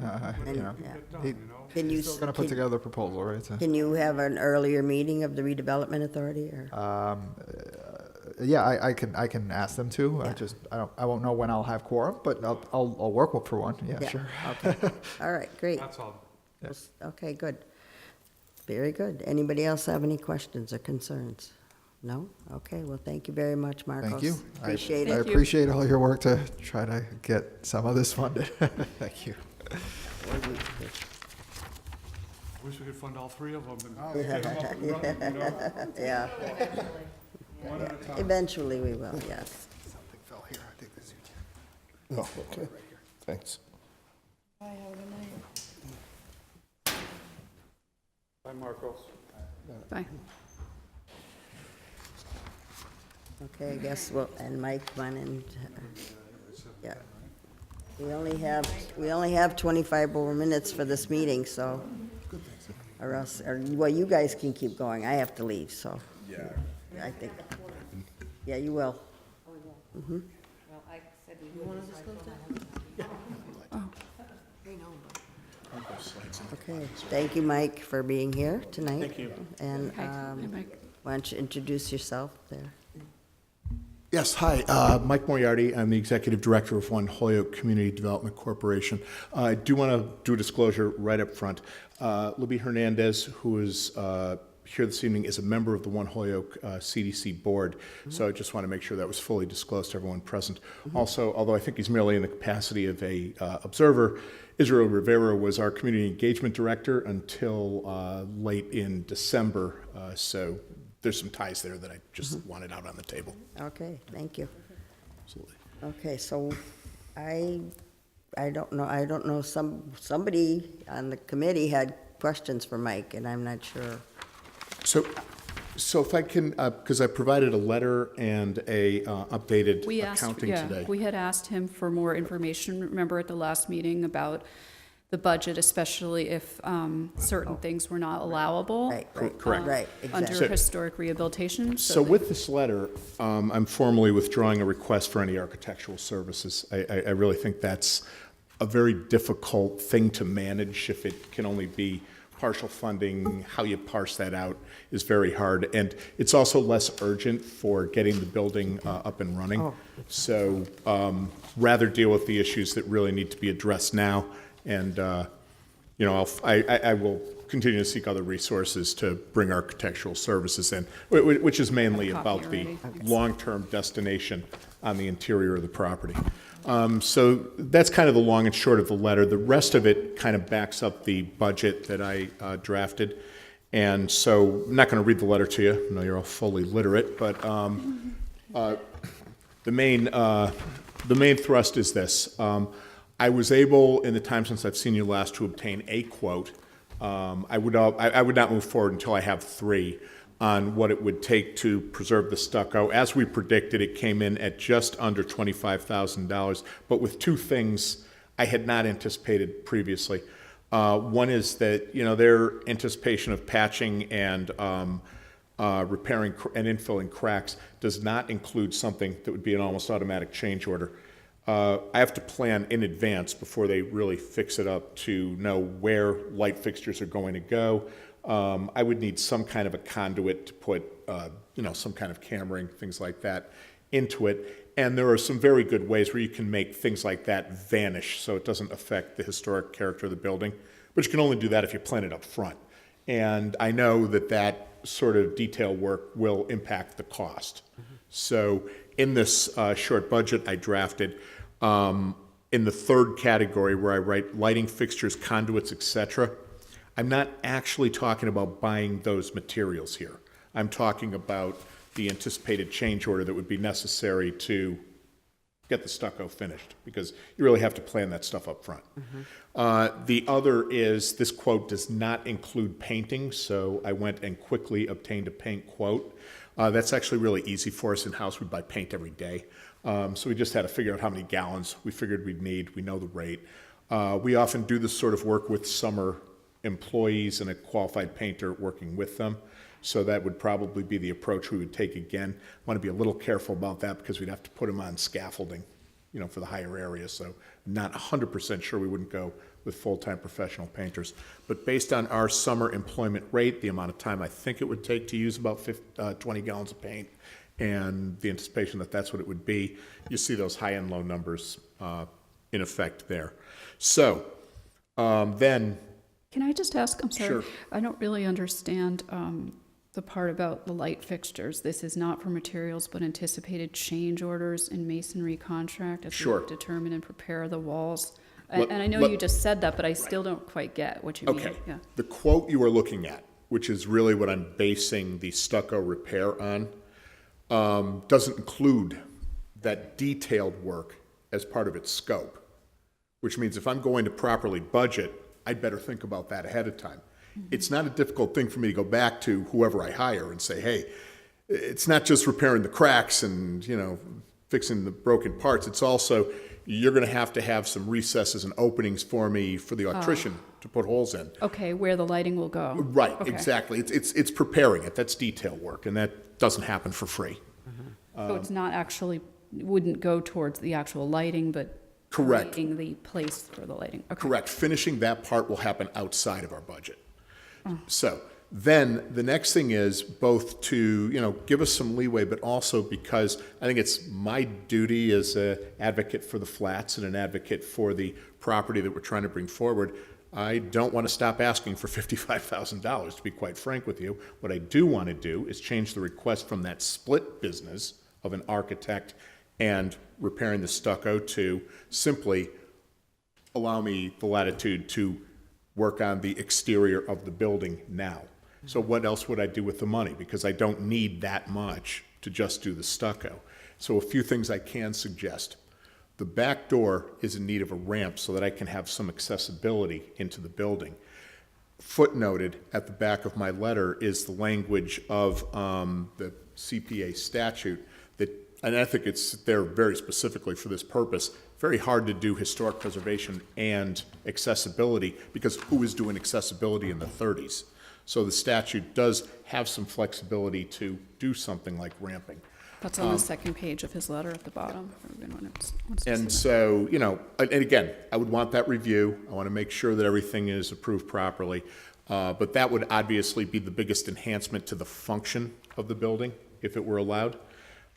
know. yeah. get done, He- you know? Can you, Still gonna put can together a proposal, right? So, can you have an earlier meeting of the redevelopment authority, or? yeah, I can ask them to. Yeah. I won't know when I'll have quorum, but I'll work for one. Yeah, Yeah, sure. Okay, all right, great. That's all. Okay, good. Very good. Anybody else have any questions or concerns? No? Okay, well, thank you very much, Marcos. Thank you. Appreciate I it. Thank you. appreciate all your work to try to get some of this funded. Thank you. Wish we could fund all three of them Oh, and get them up and running, you know? Yeah, One at a time. eventually we will, yes. Something fell here. I think this is Oh, okay, thanks. Bye, Marcos. Bye. Okay, I guess we'll, and Mike went and, yeah. We only have 25 more minutes for this meeting, so, or else, well, you guys can keep going. I have to leave, so. Yeah. I think, yeah, you will. Well, I said we would. Okay, thank you, Mike, for being here tonight. Thank you. And Hi. Hi, Mike. why don't you introduce yourself there? Yes, hi, Mike Moriarty. I'm the Executive Director of One Holyoke Community Development Corporation. I do want to do a disclosure right up front. Libby Hernandez, who is here this evening, is a member of the One Holyoke CDC Board, so I just want to make sure that was fully disclosed to everyone present. Also, although I think he's merely in the capacity of a observer, Israel Rivera was our Community Engagement Director until late in December, so there's some ties there that I just wanted out on the table. Okay, thank you. Absolutely. Okay, so I don't know, somebody on the committee had questions for Mike, and I'm not sure. So if I can, because I provided a letter and a updated We asked, accounting yeah, today. we had asked him for more information, remember at the last meeting, about the budget, especially if certain things were not allowable. Right, right, Correct. right, Under exactly. historic rehabilitation. So they- with this letter, I'm formally withdrawing a request for any architectural services. I really think that's a very difficult thing to manage if it can only be partial funding. How you parse that out is very hard. And it's also less urgent for getting the building up and running. So rather deal with the issues that really need to be addressed now. And, you know, I will continue to seek other resources to bring architectural services in, which is mainly Copy about the already. long-term destination on the interior of the property. So that's kind of the long and short of the letter. The rest of it kind of backs up the budget that I drafted. And so I'm not going to read the letter to you. I know you're all fully literate, but the main thrust is this. I was able, in the time since I've seen you last, to obtain a quote. I would not move forward until I have 3 on what it would take to preserve the stucco. As we predicted, it came in at just under $25,000, but with 2 things I had not anticipated previously. One is that, you know, their anticipation of patching and repairing and infilling cracks does not include something that would be an almost automatic change order. I have to plan in advance before they really fix it up to know where light fixtures are going to go. I would need some kind of a conduit to put, some kind of cammering, things like that, into it. And there are some very good ways where you can make things like that vanish so it doesn't affect the historic character of the building. But you can only do that if you plan it up front. And I know that that sort of detail work will impact the cost. So in this short budget I drafted, in the third category where I write lighting fixtures, conduits, etc., I'm not actually talking about buying those materials here. I'm talking about the anticipated change order that would be necessary to get the stucco finished, because you really have to plan that stuff up front. The other is, this quote does not include painting, so I went and quickly obtained a paint quote. That's actually really easy for us in-house. We buy paint every day. So we just had to figure out how many gallons we figured we'd need. We know the rate. We often do this sort of work with summer employees and a qualified painter working with them. So that would probably be the approach we would take again. I want to be a little careful about that because we'd have to put them on scaffolding, for the higher areas. So not 100% sure we wouldn't go with full-time professional painters. But based on our summer employment rate, the amount of time I think it would take to use about 20 gallons of paint, and the anticipation that that's what it would be, you see those high and low numbers in effect there. So then... Can I just ask, I'm sorry, Sure. I don't really understand the part about the light fixtures. This is not for materials, but anticipated change orders in masonry contract as Sure. we determine and prepare the walls. Let- And I know let- you just said that, but I still don't quite get what you mean. Okay. Yeah. The quote you are looking at, which is really what I'm basing the stucco repair on, doesn't include that detailed work as part of its scope, which means if I'm going to properly budget, I'd better think about that ahead of time. It's not a difficult thing for me to go back to whoever I hire and say, hey, it's not just repairing the cracks and, fixing the broken parts. It's also, you're going to have some recesses and openings for me for the electrician to put holes in. Okay, where the lighting will go. Right, Okay. exactly. It's preparing it. That's detail work, and that doesn't happen for free. So it's not actually, wouldn't go towards the actual lighting, but Correct. creating the place for the lighting. Okay. Correct. Finishing that part will happen outside of our budget. So then the next thing is both to, give us some leeway, but also because I think it's my duty as an advocate for the flats and an advocate for the property that we're trying to bring forward. I don't want to stop asking for $55,000, to be quite frank with you. What I do want to do is change the request from that split business of an architect and repairing the stucco to simply allow me the latitude to work on the exterior of the building now. So what else would I do with the money? Because I don't need that much to just do the stucco. So a few things I can suggest. The back door is in need of a ramp so that I can have some accessibility into the building. Footnoted at the back of my letter is the language of the CPA statute that, and I think it's there very specifically for this purpose, very hard to do historic preservation and accessibility because who was doing accessibility in the 30s? So the statute does have some flexibility to do something like ramping. That's on the second page of his letter at the bottom. For everyone who wants to And see so, and again, I would want that review. I want to make sure that everything is approved properly. But that would obviously be the biggest enhancement to the function of the building if it were allowed.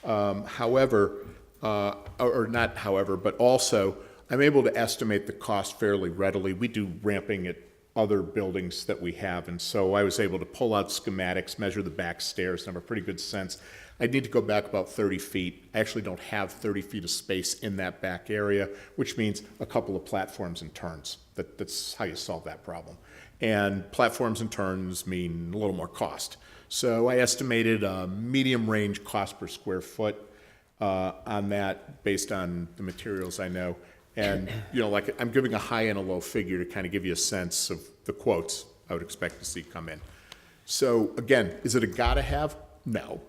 However, or not however, but also, I'm able to estimate the cost fairly readily. We do ramping at other buildings that we have, and so I was able to pull out schematics, measure the back stairs, and have a pretty good sense. I'd need to go back about 30 feet. I actually don't have 30 feet of space in that back area, which means a couple of platforms and turns. That's how you solve that problem. And platforms and turns mean a little more cost. So I estimated a medium range cost per square foot on that based on the materials I know. And, like I'm giving a high and a low figure to kind of give you a sense of the quotes I would expect to see come in. So again, is it a gotta have? No.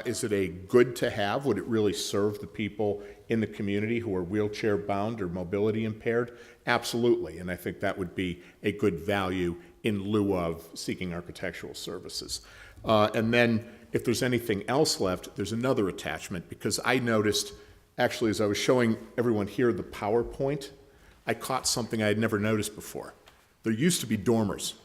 Is it a good to have? Would it really serve the people in the community who are wheelchair bound or mobility impaired? Absolutely. And I think that would be a good value in lieu of seeking architectural services. And then if there's anything else left, there's another attachment, because I noticed, actually, as I was showing everyone here the PowerPoint, I caught something I had never noticed before. There used to be dormers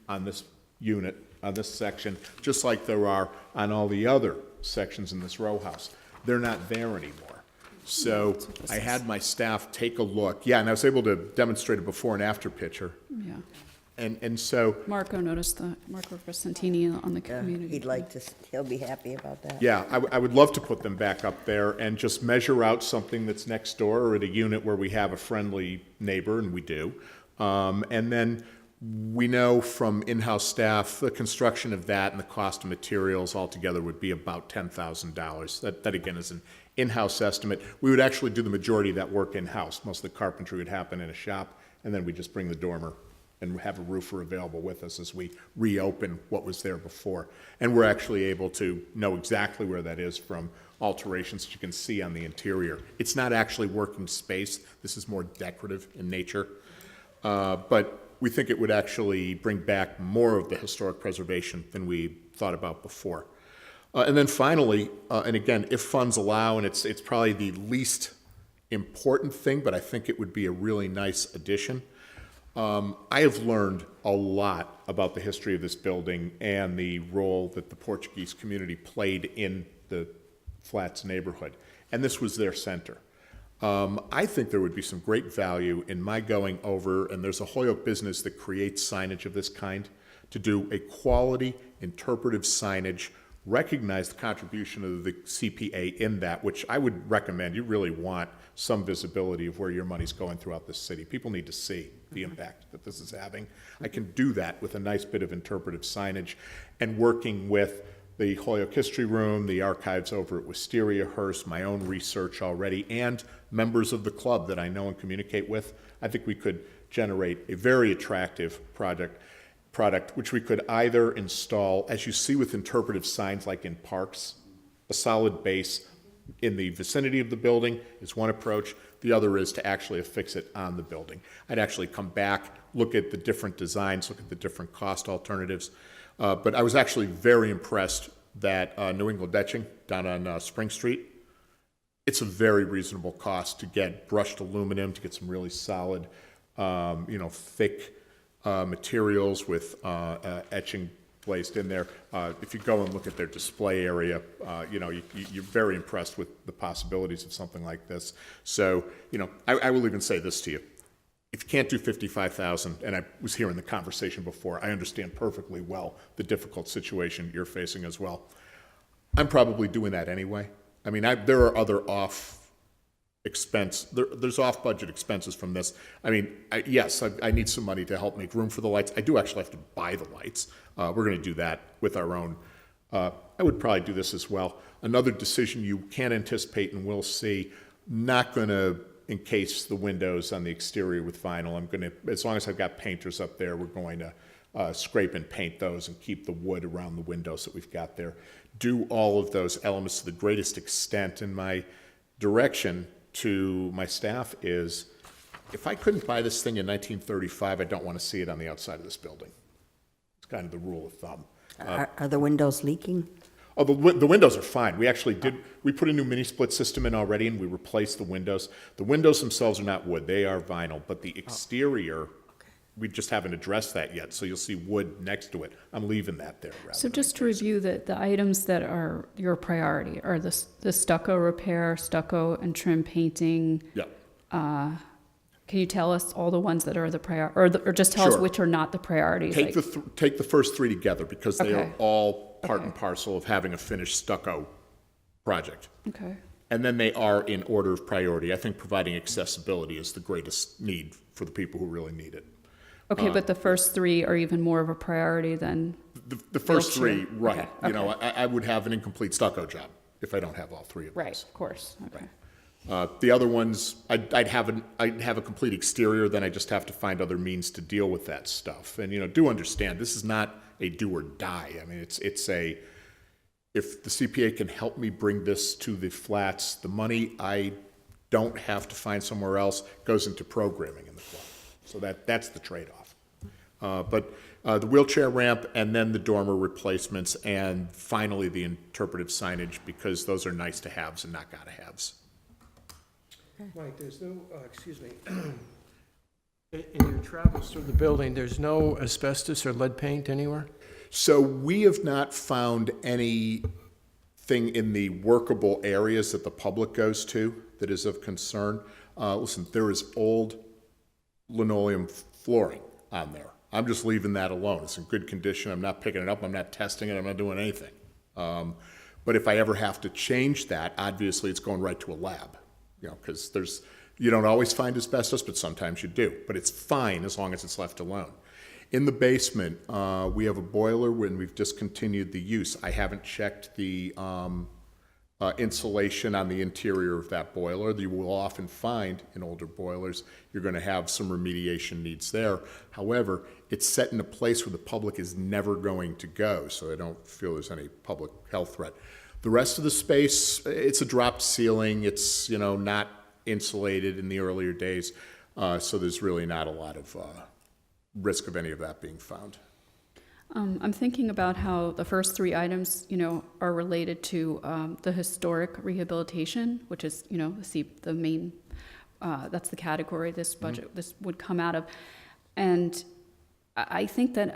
on this unit, on this section, just like there are on all the other sections in this row house. They're not there anymore. So I had my staff take a look. Yeah, and I was able to demonstrate a before and after picture. Yeah. And so, Marco noticed that, Marco Santini on the Yeah, community. he'd like to, he'll be happy about that. yeah, I would love to put them back up there and just measure out something that's next door or at a unit where we have a friendly neighbor, and we do. And then we know from in-house staff, the construction of that and the cost of materials altogether would be about $10,000. That again is an in-house estimate. We would actually do the majority of that work in-house. Most of the carpentry would happen in a shop, and then we just bring the dormer and have a roofer available with us as we reopen what was there before. And we're actually able to know exactly where that is from alterations that you can see on the interior. It's not actually working space. This is more decorative in nature. But we think it would actually bring back more of the historic preservation than we thought about before. And then finally, and again, if funds allow, and it's probably the least important thing, but I think it would be a really nice addition. I have learned a lot about the history of this building and the role that the Portuguese community played in the Flats neighborhood, and this was their center. I think there would be some great value in my going over, and there's a Holyoke business that creates signage of this kind, to do a quality interpretive signage, recognize the contribution of the CPA in that, which I would recommend. You really want some visibility of where your money's going throughout the city. People need to see the impact that this is having. I can do that with a nice bit of interpretive signage, and working with the Holyoke History Room, the archives over at Wisteria Hearst, my own research already, and members of the club that I know and communicate with. I think we could generate a very attractive product which we could either install, as you see with interpretive signs like in parks, a solid base in the vicinity of the building is one approach. The other is to actually affix it on the building. I'd actually come back, look at the different designs, look at the different cost alternatives. But I was actually very impressed that New England Etching down on Spring Street, it's a very reasonable cost to get brushed aluminum, to get some really solid, thick materials with etching placed in there. If you go and look at their display area, you're very impressed with the possibilities of something like this. So, I will even say this to you. If you can't do 55,000, and I was hearing the conversation before, I understand perfectly well the difficult situation you're facing as well. I'm probably doing that anyway. I mean, there are other there's off-budget expenses from this. I mean, yes, I need some money to help make room for the lights. I do actually have to buy the lights. We're going to do that with our own. I would probably do this as well. Another decision you can anticipate and will see, not going to encase the windows on the exterior with vinyl. I'm going to, as long as I've got painters up there, we're going to scrape and paint those and keep the wood around the windows that we've got there. Do all of those elements to the greatest extent. And my direction to my staff is, if I couldn't buy this thing in 1935, I don't want to see it on the outside of this building. It's kind of the rule of thumb. Are the windows leaking? Oh, the windows are fine. We actually we put a new mini split system in already, and we replaced the windows. The windows themselves are not wood, they are vinyl, but the exterior, we just haven't addressed that yet, so you'll see wood next to it. I'm leaving that there. So just to review, the items that are your priority are the stucco repair, stucco and trim painting. Yeah. Can you tell us all the ones that are the priority, or just tell us Sure. which are not the priorities? Take the first three together, because they are Okay. all part and Okay. parcel of having a finished stucco project. Okay. And then they are in order of priority. I think providing accessibility is the greatest need for the people who really need it. Okay, but the first three are even more of a priority than, The first Wheelchair. three, right. Okay. I would have an incomplete stucco job if I don't have all three of those. right, of course, okay. The other ones, I'd have a complete exterior, then I just have to find other means to deal with that stuff. And, do understand, this is not a do or die. I mean, it's if the CPA can help me bring this to the Flats, the money I don't have to find somewhere else goes into programming in the club. So that's the trade-off. But the wheelchair ramp and then the dormer replacements and finally the interpretive signage, because those are nice to haves and not gotta haves. Mike, there's no, excuse me, in your travels through the building, there's no asbestos or lead paint anywhere? So we have not found anything in the workable areas that the public goes to that is of concern. Listen, there is old linoleum flooring on there. I'm just leaving that alone. It's in good condition. I'm not picking it up. I'm not testing it. I'm not doing anything. But if I ever have to change that, obviously it's going right to a lab, because you don't always find asbestos, but sometimes you do. But it's fine as long as it's left alone. In the basement, we have a boiler when we've discontinued the use. I haven't checked the insulation on the interior of that boiler. You will often find in older boilers, you're going to have some remediation needs there. However, it's set in a place where the public is never going to go, so I don't feel there's any public health threat. The rest of the space, it's a dropped ceiling. It's, not insulated in the earlier days, so there's really not a lot of risk of any of that being found. I'm thinking about how the first three items, are related to the historic rehabilitation, which is, the main, that's the category this budget, this would come out of. And I think that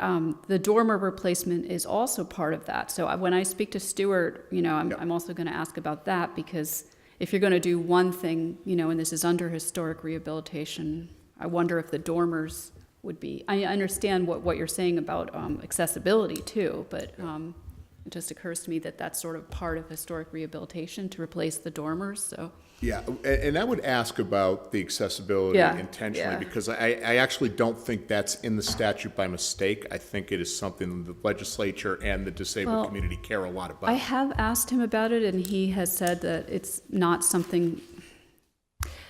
the dormer replacement is also part of that. So when I speak to Stuart, I'm also going to ask about that, because if you're going to do one thing, and this is under historic rehabilitation, I wonder if the dormers would be, I understand what you're saying about accessibility too, but it just occurs to me that that's sort of part of historic rehabilitation to replace the dormers, so. Yeah, and I would ask about the accessibility Yeah, intentionally, yeah. because I actually don't think that's in the statute by mistake. I think it is something the legislature and the disabled Well, community care a lot about. I have asked him about it, and he has said that it's not something,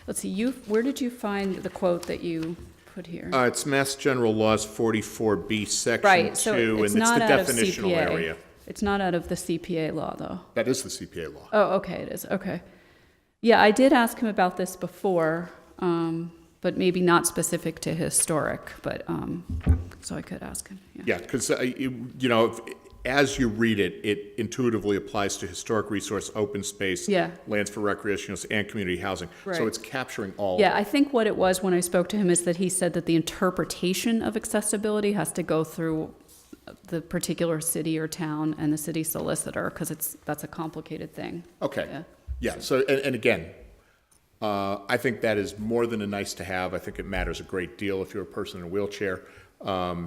let's see, where did you find the quote that you put here? It's Mass General Laws 44B, Section Right, so 2, it's and it's the not out of definitional CPA. area. It's not out of the CPA law, though. That is the CPA law. Oh, okay, it is, okay. Yeah, I did ask him about this before, but maybe not specific to historic, but, so I could ask him, yeah. Yeah, because, as you read it, it intuitively applies to historic resource, open space, Yeah. lands for recreation use, and community housing. Right. So it's capturing all. Yeah, I think what it was when I spoke to him is that he said that the interpretation of accessibility has to go through the particular city or town and the city solicitor, because that's a complicated thing. Okay. Yeah. Yeah, so, and again, I think that is more than a nice to have. I think it matters a great deal if you're a person in a wheelchair.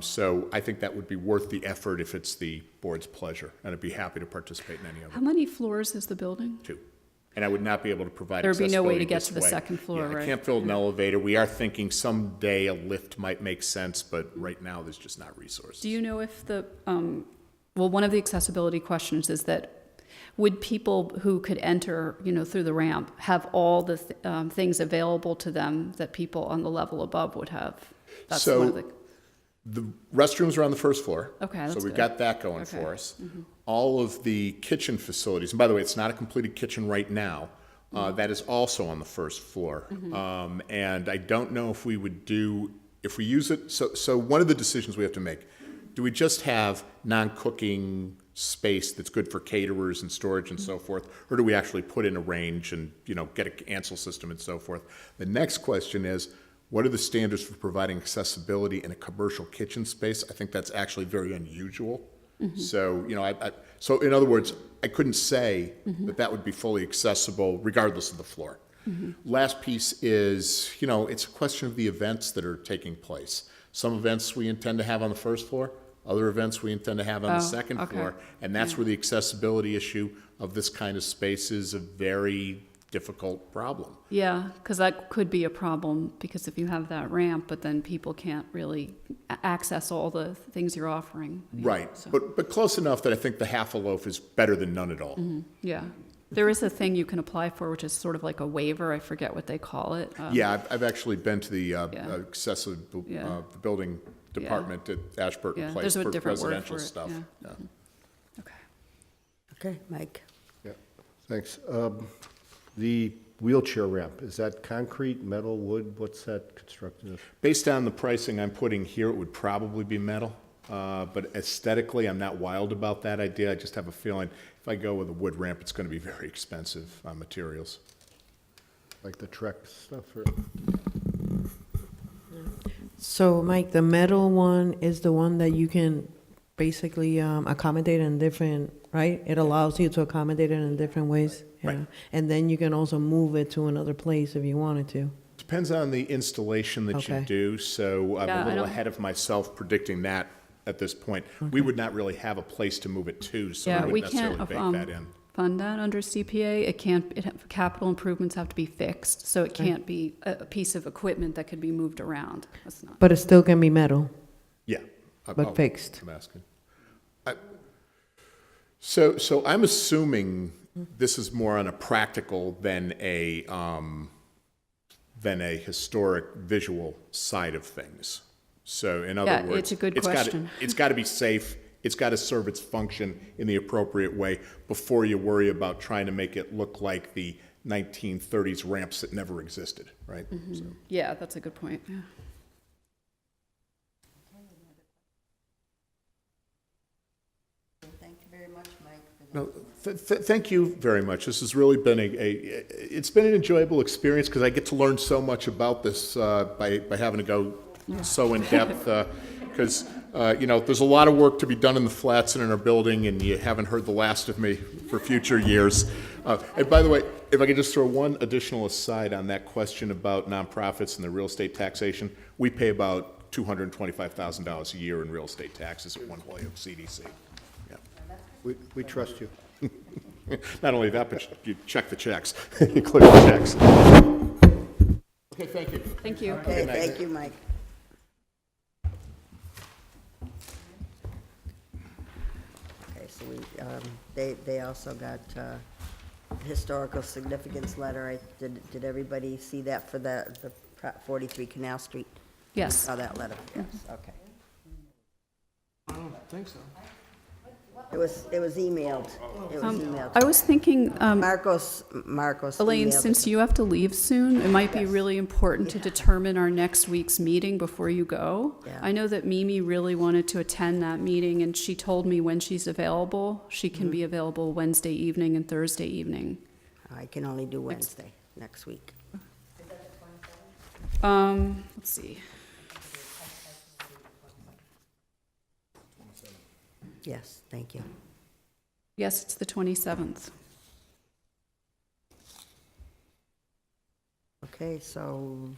So I think that would be worth the effort if it's the board's pleasure, and I'd be happy to participate in any of How it, many floors is the building? too. And I would not be able to provide There'd be no way accessibility to get this to the way. second floor, Yeah, I right? can't build an elevator. We are thinking someday a lift might make sense, but right now there's just not resources. Do you know if well, one of the accessibility questions is that would people who could enter, through the ramp have all the things available to them that people on the level above would have? That's So- one of the, The restrooms are on the first floor. Okay, So that's we've good. got that going Okay. for us. All of the kitchen facilities, and by the way, it's not a completed kitchen right now. That is also on the first floor. And I don't know if we would if we use it, so one of the decisions we have to make, do we just have non-cooking space that's good for caterers and storage and so forth? Or do we actually put in a range and, get an Ansel system and so forth? The next question is, what are the standards for providing accessibility in a commercial kitchen space? I think that's actually very unusual. So, so in other words, I couldn't say that would be fully accessible regardless of the floor. Last piece is, it's a question of the events that are taking place. Some events we intend to have on the first floor, other events we intend to have on the second okay. floor. And that's where the accessibility issue of this kind of space is a very difficult problem. yeah, because that could be a problem, because if you have that ramp, but then people can't really access all the things you're offering. Right, so. but close enough that I think the half a loaf is better than none at all. Yeah. There is a thing you can apply for, which is sort of like a waiver. I forget what they call it. Yeah, I've actually been to the Yeah. accessible, Yeah. the building department at Ashburton Yeah, Place there's a for different word residential for it, stuff. yeah. Yeah. Okay. Okay, Mike. Yeah, thanks. The wheelchair ramp, is that concrete, metal, wood? What's that constructed of? Based on the pricing I'm putting here, it would probably be metal. But aesthetically, I'm not wild about that idea. I just have a feeling if I go with a wood ramp, it's going to be very expensive materials. Like the Trek stuff? Or? So, Mike, the metal one is the one that you can basically accommodate in different, right? It allows you to accommodate it in different ways. Yeah. Right. And then you can also move it to another place if you wanted to. Depends on the installation that you Okay. do, so I'm Yeah, a I little don't- ahead of myself predicting that at this point. We would not really have a place to move it to, so Yeah, we we wouldn't can't necessarily bake that in. fund that under CPA. It can't, capital improvements have to be fixed, so it can't be a piece of equipment that could be moved around. That's not. But it still can be metal, Yeah. but fixed. I'm asking. So I'm assuming this is more on a practical than a historic visual side of things. So in other Yeah, words. it's a good gotta- question. It's got to be safe, it's got to serve its function in the appropriate way before you worry about trying to make it look like the 1930s ramps that never existed, right? So- Yeah, that's a good point, yeah. Thank you very much, Mike. No, thank you very much. This has really been it's been an enjoyable experience because I get to learn so much about this by having to go so in depth. Because there's a lot of work to be done in the flats and in our building, and you haven't heard the last of me for future years. And by the way, if I could just throw one additional aside on that question about nonprofits and the real estate taxation, we pay about $225,000 a year in real estate taxes at One Holyoke CDC. We trust you. Not only that, but you check the checks. You clear the checks. Okay, thank you. Thank you. Okay, thank you, Mike. Okay, so they also got historical significance letter. Did everybody see that for the 43 Canal Street? Yes. Saw that letter? Yes, okay. I don't think so. It was emailed. It was emailed. I was thinking, Marcos Elaine, emailed it. since you have to leave soon, it might be really important to determine our next week's meeting before you go. Yeah. I know that Mimi really wanted to attend that meeting, and she told me when she's available. She can be available Wednesday evening and Thursday evening. I can only do Wednesday next week. Let's see. Yes, thank you. Yes, it's the 27th. Okay, so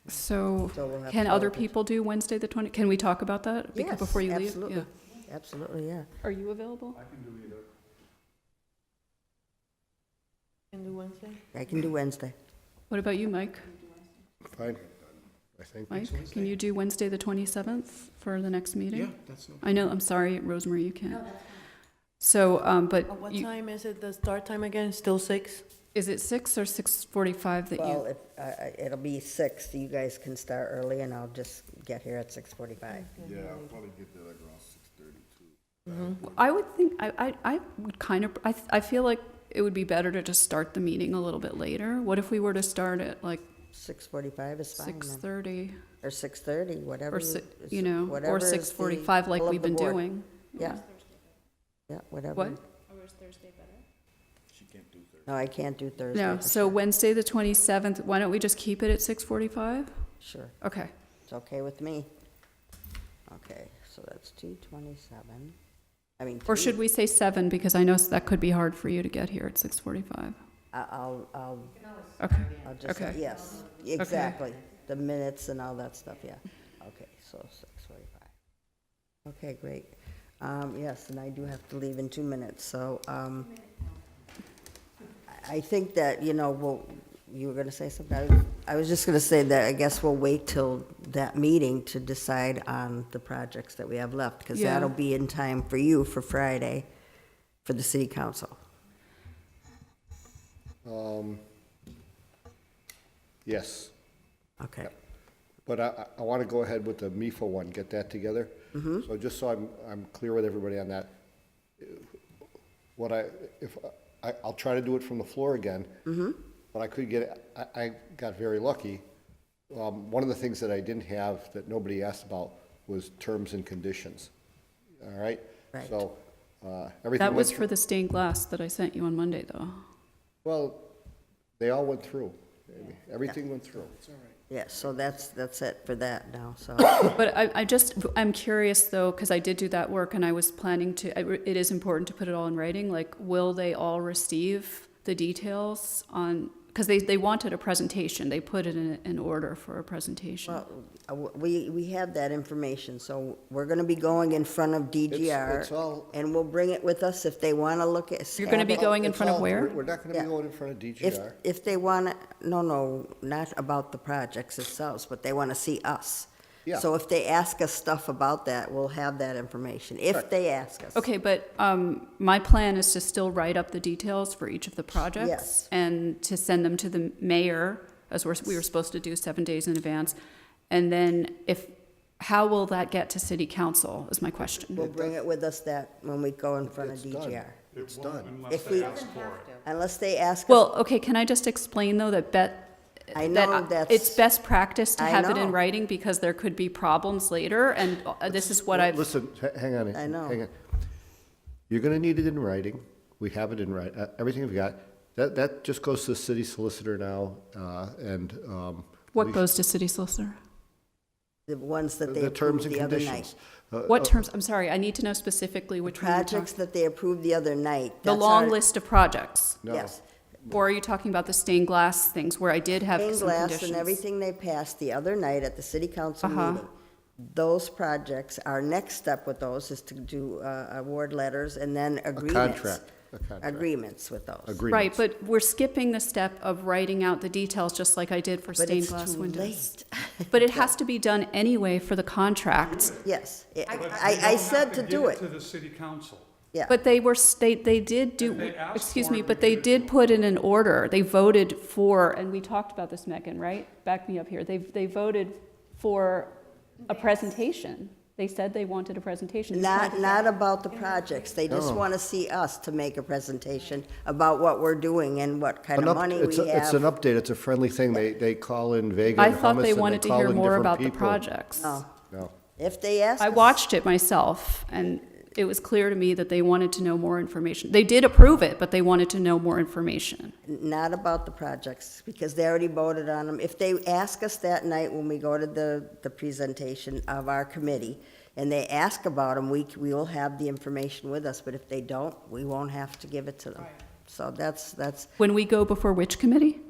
So So we'll have can to other vote. people do Wednesday, the 20? Can we talk about that yes, before you leave? absolutely. Yeah. Absolutely, yeah. Are you available? Can do Wednesday? I can do Wednesday. What about you, Mike? Fine, I think. Mike, can you do Wednesday, the 27th for the next meeting? Yeah, that's no. I know, I'm sorry, Rosemary, you can't. So, but What you- time is it, the start time again? Still 6? is it 6 or 6:45 that Well, you? it'll be 6. You guys can start early, and I'll just get here at 6:45. I would think, I would kind of, I feel like it would be better to just start the meeting a little bit later. What if we were to start at like 6:45 is fine then. 6:30? Or 6:30, whatever. Or, whatever or is the 6:45 like will of we've the been board. doing. Yeah. Yeah, whatever. What? No, I can't do Thursday. No, for so sure. Wednesday, the 27th, why don't we just keep it at 6:45? Sure, Okay. it's okay with me. Okay, so that's 2:27. I mean. Or should we say 7, because I know that could be hard for you to get here at 6:45. I'll Okay, just, Okay. yes, exactly. The minutes and all that stuff, yeah. Okay, so 6:45. Okay, great. Yes, and I do have to leave in 2 minutes, so, I think that, well, you were gonna say something? I was just gonna say that I guess we'll wait till that meeting to decide on the projects that we have left, because Yeah. that'll be in time for you for Friday, for the city council. Yes, Okay, but I want to go ahead with the MIFA one, get that together. So just so I'm clear with everybody on that, if I'll try to do it from the floor again. But I could get, I got very lucky. One of the things that I didn't have that nobody asked about was terms and conditions. All right? Right. So, everything. That was went for the stained glass that I sent you on Monday, though. Well, they all went through. Everything went through. Yeah, so that's it for that now, so. But I'm curious though, because I did do that work and I was planning to, it is important to put it all in writing, like, will they all receive the details on, because they wanted a presentation, they put it in order for a presentation. Well, we have that information, so we're gonna be going in front of DGR. It's all- And we'll bring it with us if they wanna look at. You're gonna be going in It's front of all- where? We're not gonna Yeah. be going in front of If, DGR. if they wanna, no, not about the projects themselves, but they wanna see us. Yeah. So if they ask us stuff about that, we'll have that information, if they ask us. Okay, but my plan is to still write up the details for each of the projects. Yes. And to send them to the mayor, as we were supposed to do 7 days in advance. And then how will that get to city council, is my question. We'll bring it with us when we go in front of It's done. DGR. It's It won't done. unless If they we- ask for it. Unless they ask us. Well, okay, can I just explain, though, that I know that that's. it's best practice to I have it know. in writing, because there could be problems later, and this is what I've, Listen, hang on. I know. Hang on. You're gonna need it in writing. We have it in writing. Everything we've got. That just goes to the city solicitor now, and. what we- goes to city solicitor? The ones that they The terms approved and the other night. conditions. What terms, I'm sorry, I need to know specifically which one you're Projects talking. that they approved the other night. The that's long our- list of projects, No. Yes. or are you talking about the stained glass things, where I did have Stained some glass conditions? and everything they passed the other night at the city council Uh-huh. meeting. Those projects, our next step with those is to do award letters and then agreements. A contract. Agreements with those. Agreements. Right, but we're skipping the step of writing out the details, just like I did for But stained it's glass too windows. late. But it has to be done anyway for the contracts. Yes, But we I don't said have to give do it, To the city council. yeah. But they were, they did do, If they asked excuse for me, it, but we they give it to did them. put in an order. They voted for, and we talked about this, Megan, right? Back me up here. They voted for a presentation. They said they wanted a presentation. Not about the projects, they just No. want to see us to make a presentation about what we're doing and what kind of money we It's an have. update. It's a friendly thing. They call in Vega I and thought Hummus, they and wanted to call hear in more different about the people. projects. No. No. If they ask I us- watched it myself, and it was clear to me that they wanted to know more information. They did approve it, but they wanted to know more information. Not about the projects, because they already voted on them. If they ask us that night when we go to the presentation of our committee, and they ask about them, we will have the information with us, but if they don't, we won't have to give it to them. So that's, When we go before which committee?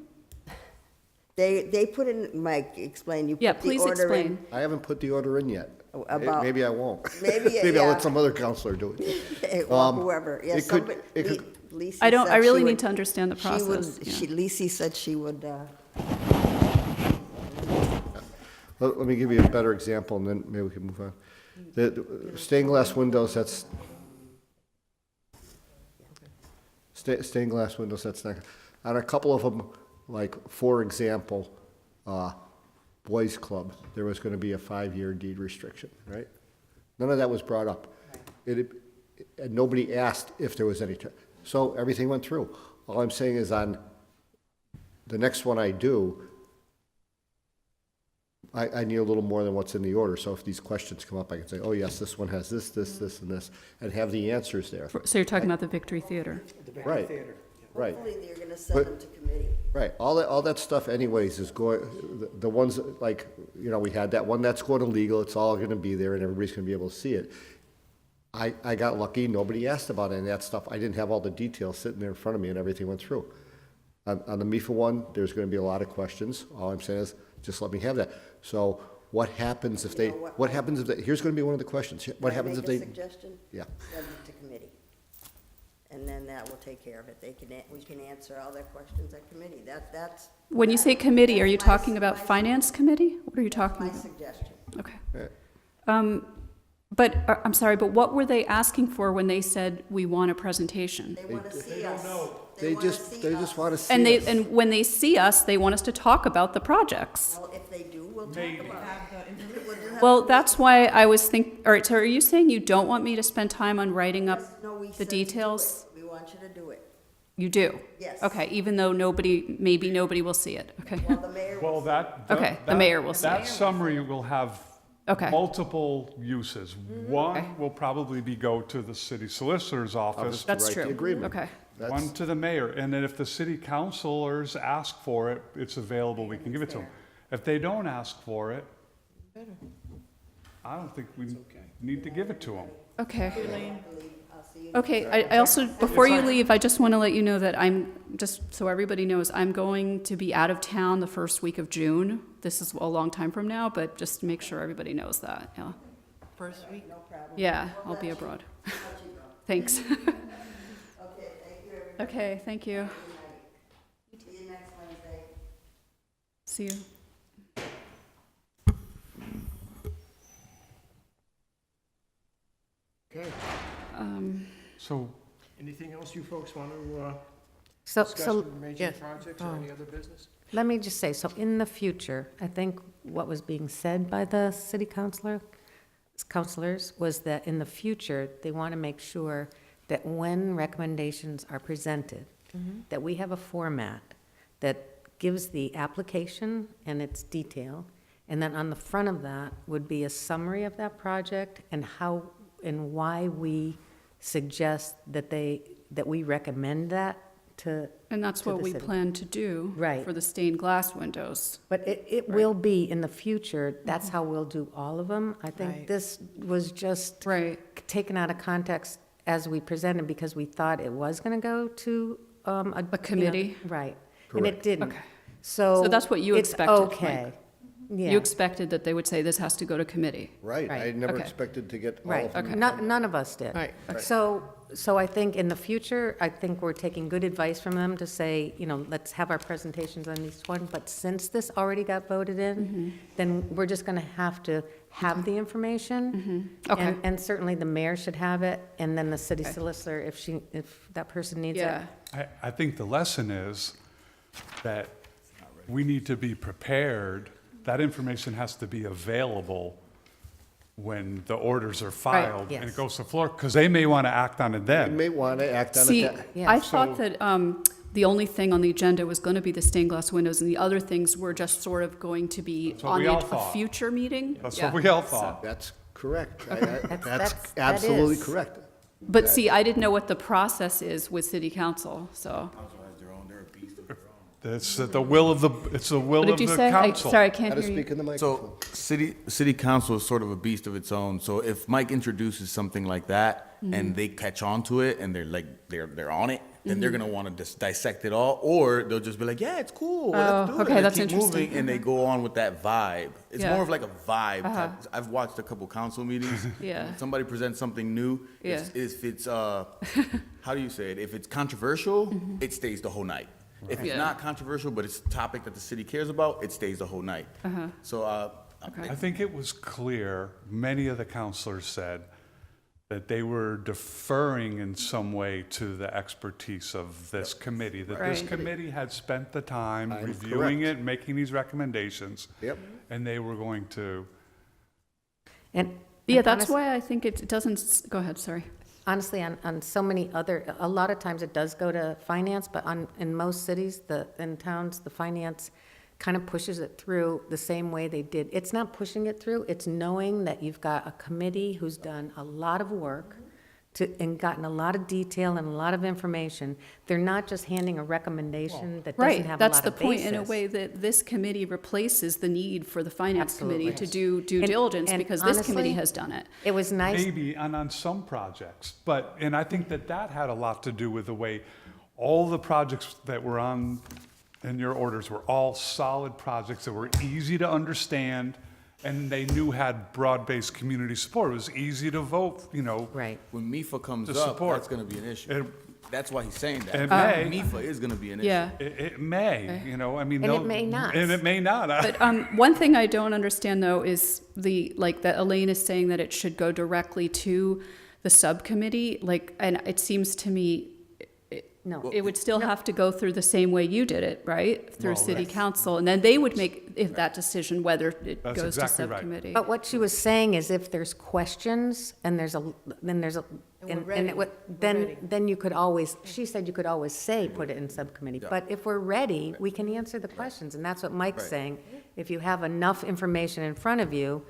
they put in, Mike, explain, you Yeah, put the please order in. explain. I haven't put the order in yet. About- Maybe I won't. Maybe, Maybe I'll yeah. let some other counselor do it. Or Um, whoever, yeah, it could- somebody, it could- Lisi I said really she need would- to understand the she would- process. yeah. Lisi said she would, Let me give you a better example, and then maybe we can move on. The stained glass windows, that's, stained glass windows, that's not, on a couple of them, like, for example, Boys Club, there was gonna be a 5-year deed restriction, right? None of that was brought up. And nobody asked if there was any, so everything went through. All I'm saying is on the next one I do, I need a little more than what's in the order, so if these questions come up, I can say, oh, yes, this one has this, and this, and have the answers there. So you're talking about the Victory Theater? Right, right, hopefully they're gonna send them to committee. right. All that stuff anyways is going, the ones, like, you know, we had that one that's going to legal, it's all gonna be there, and everybody's gonna be able to see it. I got lucky, nobody asked about any of that stuff, I didn't have all the details sitting there in front of me, and everything went through. On the MIFA one, there's gonna be a lot of questions, all I'm saying is, just let me have that. So what happens if they, what happens if they, here's gonna be one of the questions, what happens if they? Make a suggestion? Yeah. Send it to committee. And then that will take care of it. We can answer all their questions at committee. That's When you say committee, are you That's my- talking about my- finance committee? What are you talking my about? suggestion. Okay. Yeah. But, I'm sorry, but what were they asking for when they said, we want a presentation? They wanna see us. They wanna just, see they us. just wanna see And they, us. and when they see us, they want us to talk about the projects. Well, if they do, we'll talk Maybe. about it. We'll have- Well, that's why I was all right, so are you saying you don't want me to spend time on writing up No, we the said to do details? it. We want you to do it. You do? Yes. Okay, even though maybe nobody will see it, okay? Well, the mayor Well, Okay, the mayor will see That it. summary will have Okay. multiple uses. Okay. One will probably be go to the city solicitor's office, That's write the true. agreement. Okay, one to the mayor, and then if the city councilors ask for it, it's available, we can give it to them. If they don't ask for it, I don't think we need to give it to them. okay. Okay, I also, before you leave, I just want to let you know that just so everybody knows, I'm going to be out of town the first week of June. This is a long time from now, but just to make sure everybody knows that, yeah. First week? Yeah, I'll be abroad. Thanks. Okay, thank you, everybody. Okay, thank you. See you next Wednesday. See you. Okay. So, Anything else you folks want to discuss So, with major yes. projects or any other business? let me just say, so in the future, I think what was being said by the city councilors was that in the future, they want to make sure that when recommendations are presented, that we have a format that gives the application and its detail, and then on the front of that would be a summary of that project and how and why we suggest that we recommend that to. And that's to what the we city. plan to do. Right. For the stained glass windows. But it will be in the future, that's how we'll do all of them. I think Right. this was just Right. taken out of context as we presented because we thought it was going to go to A committee? Right. And it Correct. didn't. Okay. So. So that's what you it's expected, okay. Mike. Yeah. You expected that they would say this has to go to committee. Right, I Right, never okay. expected to get all Right. of them. Okay. None of us did. Right. So I think in the future, I think we're taking good advice from them to say, let's have our presentations on each one. But since this already got voted in, then we're just going to have the information. Okay. And certainly the mayor should have it, and then the city solicitor, if that person needs it. Yeah. I think the lesson is that we need to be prepared. That information has to be available when the orders are filed and yes. it goes to floor, because they may want to act on it You then. may want to act on it. See, that- Yeah. I thought that the only thing on the agenda was going to be the stained glass windows, and the other things were just sort of going to be That's what on we all a thought. future meeting. That's Yeah. what we all So- thought. That's correct. That Absolutely is. correct. But see, I didn't know what the process is with city council, so. It's the will of the, it's the will What of did you the say? council. Sorry, I Got can't to hear you. speak in the microphone. So, city council is sort of a beast of its own. So if Mike introduces something like that Mm-hmm. and they catch on to it and they're on it, then Mm-hmm. they're gonna want to just dissect it all, or they'll just be like, yeah, it's cool. Oh, Let's do it. okay, and that's keep interesting. moving, and they go on with that vibe. It's Yeah. more of like a vibe. Uh-huh. type. I've watched a couple council meetings. Yeah. When somebody presents something new. Yeah. If it's how do you say it? If it's controversial, it stays the whole night. If it's Mm-hmm. Yeah. not controversial, but it's a topic that the city cares about, it stays the whole night. Uh-huh. So, I think it was clear, many of the counselors said that they were deferring in some way to the expertise of this committee, that this Right. committee had spent the time I'm reviewing correct. it, making these recommendations, Yep. and they were going to, And. Yeah, and that's honest- why I think it doesn't, go ahead, sorry. Honestly, on so many a lot of times it does go to finance, but in most cities, in towns, the finance kind of pushes it through the same way they did. It's not pushing it through, it's knowing that you've got a committee who's done a lot of work and gotten a lot of detail and a lot of information. They're not just handing a recommendation that doesn't Right, have a that's lot the of point, in a basis. way that this committee replaces the need for the finance committee to Absolutely. do due And- diligence, and because this committee honestly, has done it. It was nice. maybe, and on some projects, but, and I think that had a lot to do with the way all the projects that were on in your orders were all solid projects that were easy to understand, and they knew had broad-based community support. It was easy to vote, Right. when MIFA comes The up, support. that's going to be an issue. It- That's why he's saying that. It may. MIFA is going to be an issue. Yeah. It may, I mean. And it they'll- may not. And it may not. But one thing I don't understand, though, is that Elaine is saying that it should go directly to the subcommittee, and it seems to me No. it would still have to go through the same way you did it, right? Through Well, city yes. council, and then they would make that decision whether it That's goes to exactly right. subcommittee. But what she was saying is if there's questions and there's a, And it would, then you could always, she said you could always say, put it in subcommittee. But if we're ready, we can answer the questions, and that's what Mike's Right. saying. If you have enough information in front of you,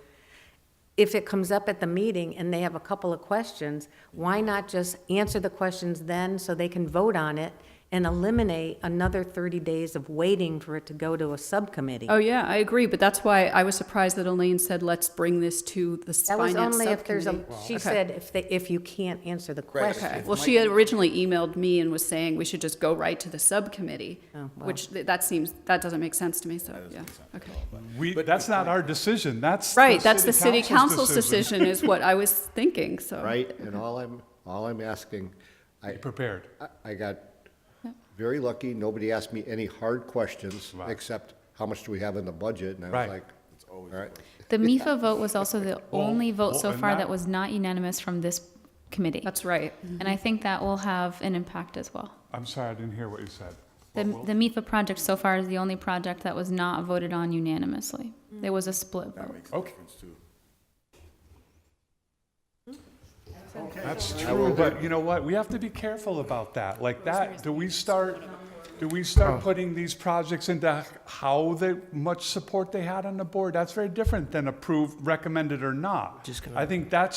if it comes up at the meeting and they have a couple of questions, why not just answer the questions then so they can vote on it and eliminate another 30 days of waiting for it to go to a subcommittee? Oh, yeah, I agree, but that's why I was surprised that Elaine said, let's bring this to the That was finance only if there's a, subcommittee. she Okay. said if you can't answer the Right. question. Okay, well, she had originally emailed me and was saying we should just go right to the subcommittee, Oh, well. which that doesn't make sense to me, so, yeah, okay. That's not our decision, that's. Right, that's the city council's council's decision is what I was thinking, so. Right, and all I'm asking, Be prepared. I got very lucky, nobody asked me any hard questions, Right. except how much do we have in the budget, and I Right. was like, all right. The MIFA vote was also the only vote so and far that- that was not unanimous from this committee. That's right. And I think that will have an impact as well. I'm sorry, I didn't hear what you said. The MIFA project so far is the only project that was not voted on unanimously. There was a split vote. Okay. That's true, but you know what, we have to be careful about that, like that, do we start putting these projects into how much support they had on the board? That's very different than approved, recommended or not. I think I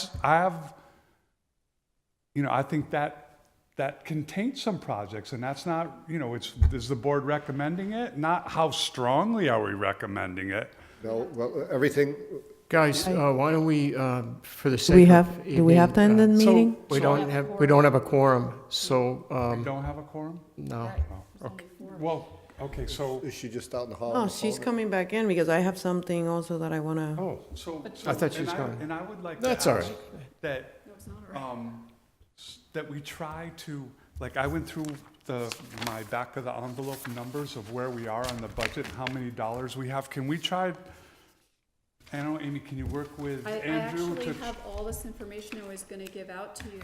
think that contains some projects, and that's not, is the board recommending it? Not how strongly are we recommending it? No, well, everything, Guys, why don't we, for the Do sake we of have, do we have to end the evening, meeting? we don't have a quorum, so, We don't have a quorum? no. Oh, okay. Well, okay, so, is she just out in the hall? Oh, on the she's phone? coming back in because I have something also that I want to. Oh, so. I thought she was and going. And I would like to That's all ask right. that, that we try to, like, I went through my back of the envelope numbers of where we are on the budget, how many dollars we have. Can we try, I don't know, Amy, can you work with I Andrew actually to? have all this information I was gonna give out to you,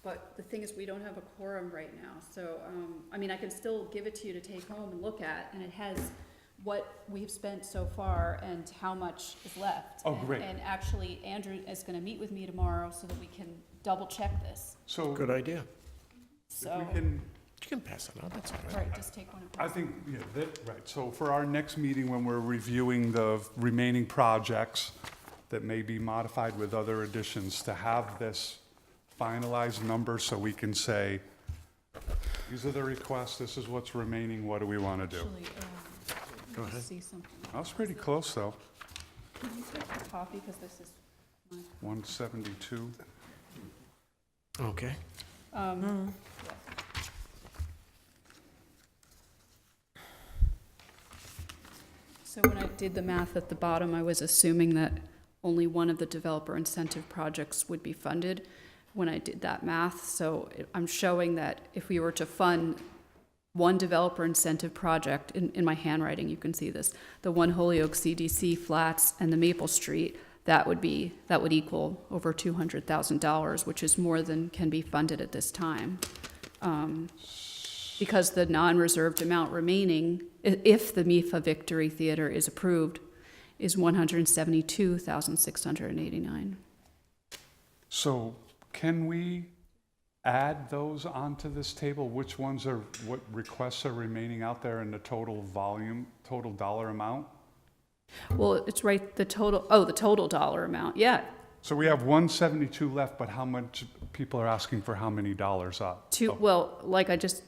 but the thing is, we don't have a quorum right now, so, I mean, I can still give it to you to take home and look at, and it has what we've spent so far and how much is left. Oh, great. And actually, Andrew is gonna meet with me tomorrow so that we can double check this, So, Good idea. so, we can, You can pass it on, that's all right. right, just take one and I think, yeah, right, so for our next meeting, when we're reviewing the remaining projects that may be modified with other additions, to have this finalized number so we can say, these are the requests, this is what's remaining, what do we want to do? actually, Go ahead. see something. That was pretty close, though, Can you take a copy, because this is, 172. Okay. So when I did the math at the bottom, I was assuming that only one of the developer incentive projects would be funded when I did that math. So I'm showing that if we were to fund one developer incentive project, in my handwriting, you can see this, the one Holyoke CDC Flats and the Maple Street, that would equal over $200,000, which is more than can be funded at this time. Because the non-reserved amount remaining, if the MIFA Victory Theater is approved, is $172,689. So can we add those onto this table? Which ones are, what requests are remaining out there in the total volume, total dollar amount? Well, it's right, the total dollar amount, yeah. So we have 172 left, but how much people are asking for how many dollars up? Well, like I just,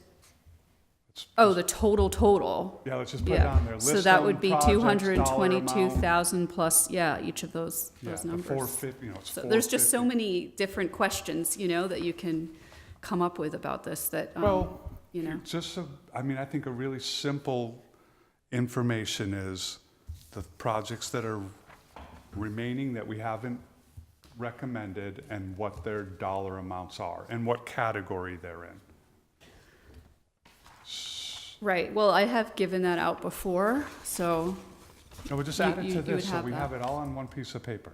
the total. Yeah, let's just put it Yeah, on there. so List that them, would be projects, dollar amount. 222,000 plus, yeah, each of those Yeah, the numbers. 450, it's So there's just so 450. many different questions, that you can come up with about this that, Well, you know. I think a really simple information is the projects that are remaining that we haven't recommended and what their dollar amounts are and what category they're in. Right, well, I have given that out before, so, No, we'll just You- add it you- to you would this so have we that. have it all on one piece of paper.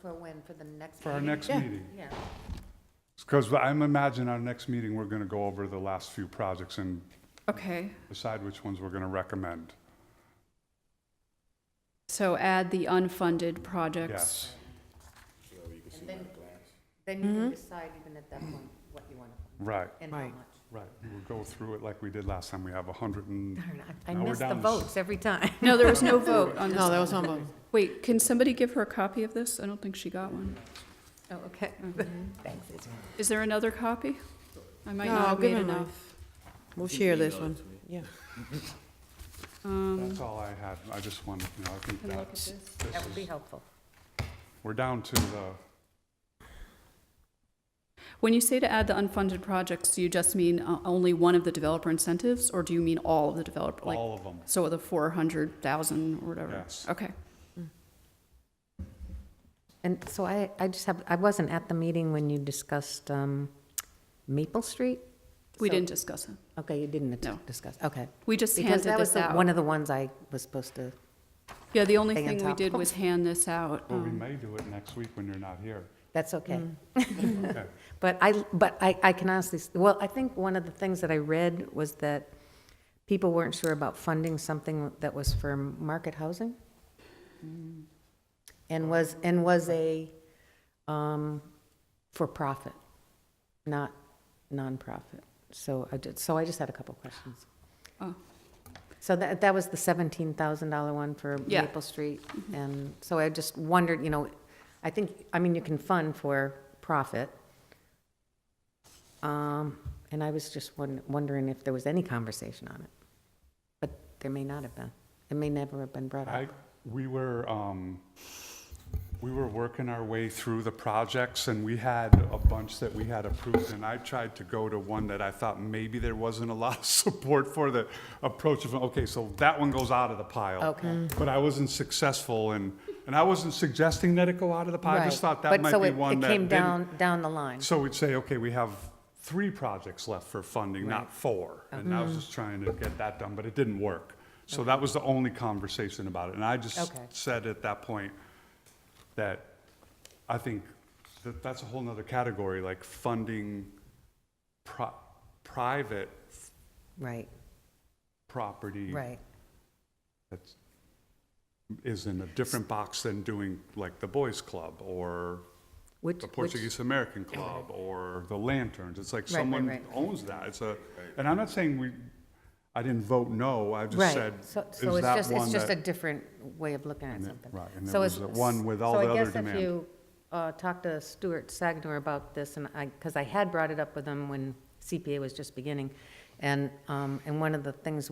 For when, for the next For our meeting? next meeting. Yeah. Because I'm imagining our next meeting, we're gonna go over the last few projects and okay. decide which ones we're gonna recommend. So add the unfunded projects. Yes. Then you can decide even at that point what you want to fund Right, and how Right. much. right. We'll go through it like we did last time. We have 100 and, Darn, I Now we're miss the down to votes every time. No, there was no vote on this. No, that was on both. Wait, can somebody give her a copy of this? I don't think she got one. Oh, okay. Thanks. It's- Is there another copy? I might No, not I'll have give made him enough. We'll share this one. Yeah. that's all I had. I just wanted, I think Can I look at that's, this? this That would be is- helpful. we're down to the, When you say to add the unfunded projects, do you just mean only one of the developer incentives, or do you mean all of the developer, like, all of them. so the 400,000 or whatever? Yes. Okay. And so I just have, I wasn't at the meeting when you discussed Maple Street? We So- didn't discuss it. Okay, you didn't No. discuss, okay. We just Because handed that was this out. one of the ones I was supposed to, Yeah, the only thing on thing we top. did was hand this out. Well, we may do it next week when you're not here. that's okay. Okay. But I can honestly, well, I think one of the things that I read was that people weren't sure about funding something that was for market housing. And was a, for-profit, not nonprofit. So I just had a couple questions. Oh. So that was the $17,000 one for Yeah. Maple Street. And so I just wondered, I mean, you can fund for profit. And I was just wondering if there was any conversation on it. But there may not have been. It may never have been brought up. We were working our way through the projects, and we had a bunch that we had approved, and I tried to go to one that I thought maybe there wasn't a lot of support for, the approach of, okay, so that one goes out of the pile. Okay. But I wasn't successful, and I wasn't suggesting that it go out of the pile, I just Right. thought that But might so be it- one that It came didn't. down the line. So we'd say, okay, we have 3 projects left for funding, Right. not 4. And I was just trying to get that done, but it didn't work. So that was the only conversation about it. And I just Okay. said at that point that I think that that's a whole nother category, like funding private Right, property right. that's, is in a different box than doing like the Boys Club or the Portuguese American Club or the Lanterns. It's like Right, someone right. owns that. And I'm not saying I didn't vote no, I just Right. said, So is that it's one just a that? different way of looking at And it- something. right, and it So was it's- the one with all the other So I guess demand. if you talk to Stuart Sagnor about this, and because I had brought it up with him when CPA was just beginning, and one of the things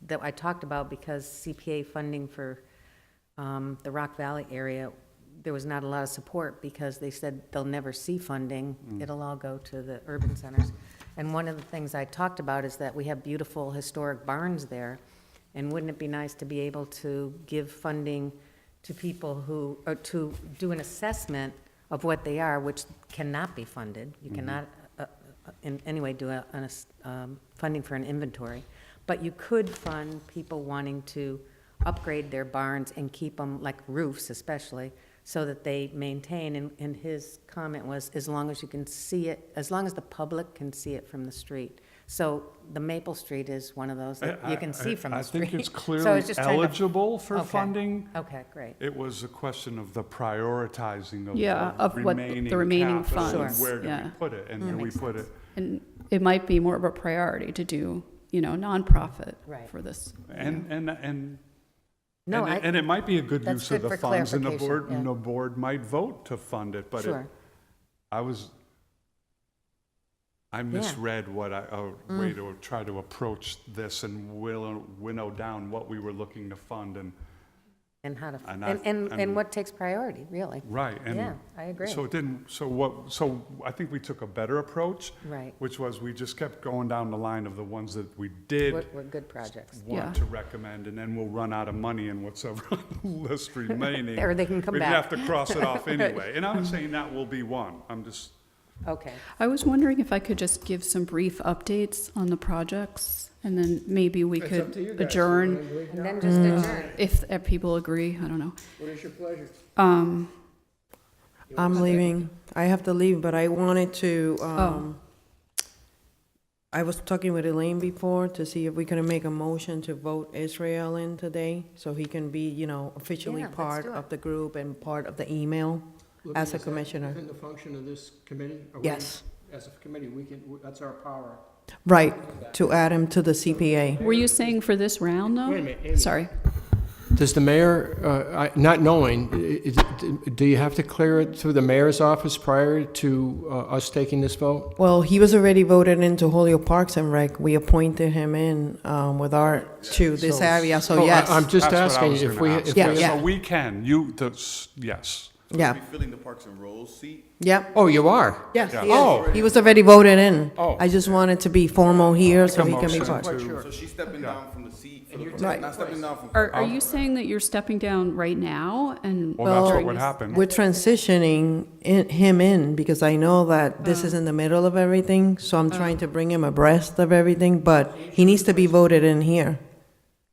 that I talked about, because CPA funding for the Rock Valley area, there was not a lot of support because they said they'll never see funding. It'll all go to the urban centers. And one of the things I talked about is that we have beautiful historic barns there. And wouldn't it be nice to be able to give funding to people who, or to do an assessment of what they are, which cannot be funded? You cannot in any way do funding for an inventory. But you could fund people wanting to upgrade their barns and keep them, like roofs especially, so that they maintain, and his comment was, as long as you can see it, as long as the public can see it from the street. So the Maple Street is one of those that you can see from the street. I think it's So I clearly was just trying to- eligible for Okay. funding. Okay, great. It was a question of the prioritizing of Yeah, the of what the remaining remaining capital, and funds, where do yeah. we put it? And do we put it, And it might be more of a priority to do, nonprofit Right. for this. No, and it might be a good that's use of good the for funds, and the clarification, board, yeah. and the board might vote to fund it, but Sure. I misread what a way to try to approach this and winnow down what we were looking to fund, And how to, And I- and and- what takes priority, really. right, and. Yeah, I agree. So it didn't, so I think we took a better approach. Right. Which was, we just kept going down the line of the ones that we did We're good projects. Yeah. want to recommend, and then we'll run out of money in what's ever on the list remaining. Or they can come We'd back. have to cross it off anyway, and I'm not saying that will be one, I'm just, Okay. I was wondering if I could just give some brief updates on the projects, and then maybe we could adjourn, And then just adjourn. if people agree, I don't know. What is your pleasure? I'm leaving. I have to leave, but I wanted to, I was talking with Elaine before to see if we could make a motion to vote Israel in today, so he can be, officially Yeah, let's part do it. of the group and part of the email. as a Is that commissioner. Within the function of this committee? Are we- Yes, As a committee, that's our power. right, to add him to the CPA. Were you saying for this round, though? Wait a minute, Amy. Sorry. Does the mayor, not knowing, do you have to clear it through the mayor's office prior to us taking this vote? Well, he was already voted into Holyoke Parks and Rec. We appointed him in with Art to this area, so Oh, yes. I'm just That's what I asking was if gonna we, ask. if Yeah, we, yeah. So we can, yes. Yeah, Be filling the Parks and Roles seat? yeah, oh, you are? yes, he Oh. is. He was already voted in. Oh. I just wanted to be formal here so Make a he can be motion part. to- So she's stepping down from the seat for the, Right. not stepping down from. Are you saying that you're stepping down right now and? Well, that's what during would this- happen. We're transitioning him in because I know that this is in the middle of everything, so I'm trying to bring him abreast of everything, but he needs to be voted in here.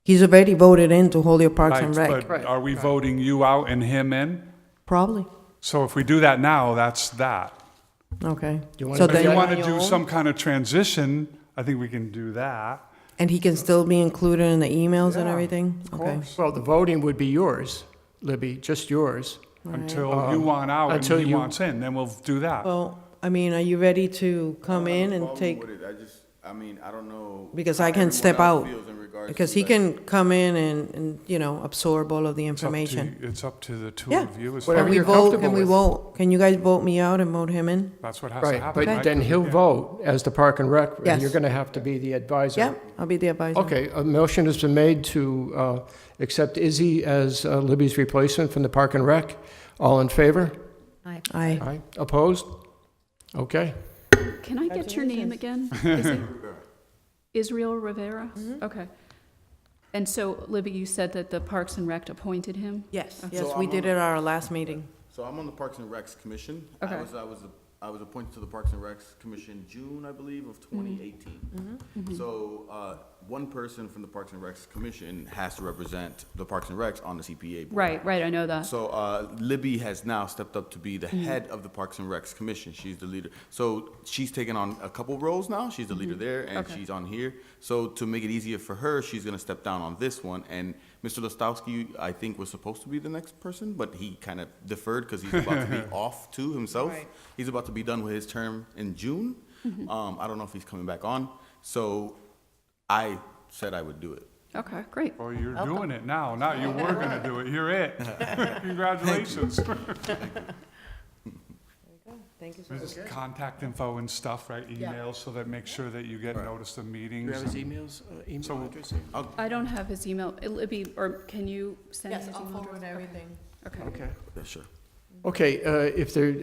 He's already voted into Holyoke Parks and Right, Rec, but are we voting you out and him in? probably. So if we do that now, that's that. Okay. You wanna So do If then you that? want on to your do own? some kind of transition, I think we can do that. And he can still be included in the emails and Yeah, everything? of Okay. course. Well, the voting would be yours, Libby, just yours. Until you want out and until he you- wants in, then we'll do that. Well, I mean, are you ready to come in and take, I don't know. because how I can everyone step else out. feels in regards Because to, he like- can come in and, absorb all of the It's up to- information. It's up to the two Yeah. of you. as Whatever far Can we you're vote, comfortable can we with. vote? Can you guys vote me out and vote him in? That's what has to Right, happen. but right? then he'll Yeah. vote as the Park and Rec, and Yes. you're going to have to be the advisor. Yeah, I'll be the advisor. Okay, a motion has been made to accept Izzy as Libby's replacement from the Park and Rec. All in favor? Aye. Aye. Opposed? Okay. Can I get your name again? Is it Israel Rivera? Okay. And so, Libby, you said that the Parks and Rec appointed him? Yes, So yes, we I'm did on- it at our last meeting. So I'm on the Parks and Recs Commission. Okay. I was appointed to the Parks and Recs Commission June, I believe, of 2018. So, one person from the Parks and Recs Commission has to represent the Parks and Recs on the CPA board. Right, I know that. So Libby has now stepped up to be the head of the Parks and Recs Commission. She's the leader. So she's taken on a couple roles now. She's the leader there, and Okay. she's on here. So to make it easier for her, she's going to step down on this one. And Mr. Lostowski, I think, was supposed to be the next person, but he kind of deferred because he's about to be off too himself. Right. He's about to be done with his term in June. I don't know if he's coming back on. So I said I would do it. Okay, great. Well, you're doing it now. Now you were going to do it. You're it. Congratulations. Thank you There's contact info and stuff, right? Emails, so that make sure that you get notice of Do meetings. you have his emails, email So- address? I don't have his email. Libby, or can you send me Yes, his I'll email forward address? everything. Okay. Okay. Yeah, sure. Okay, if there,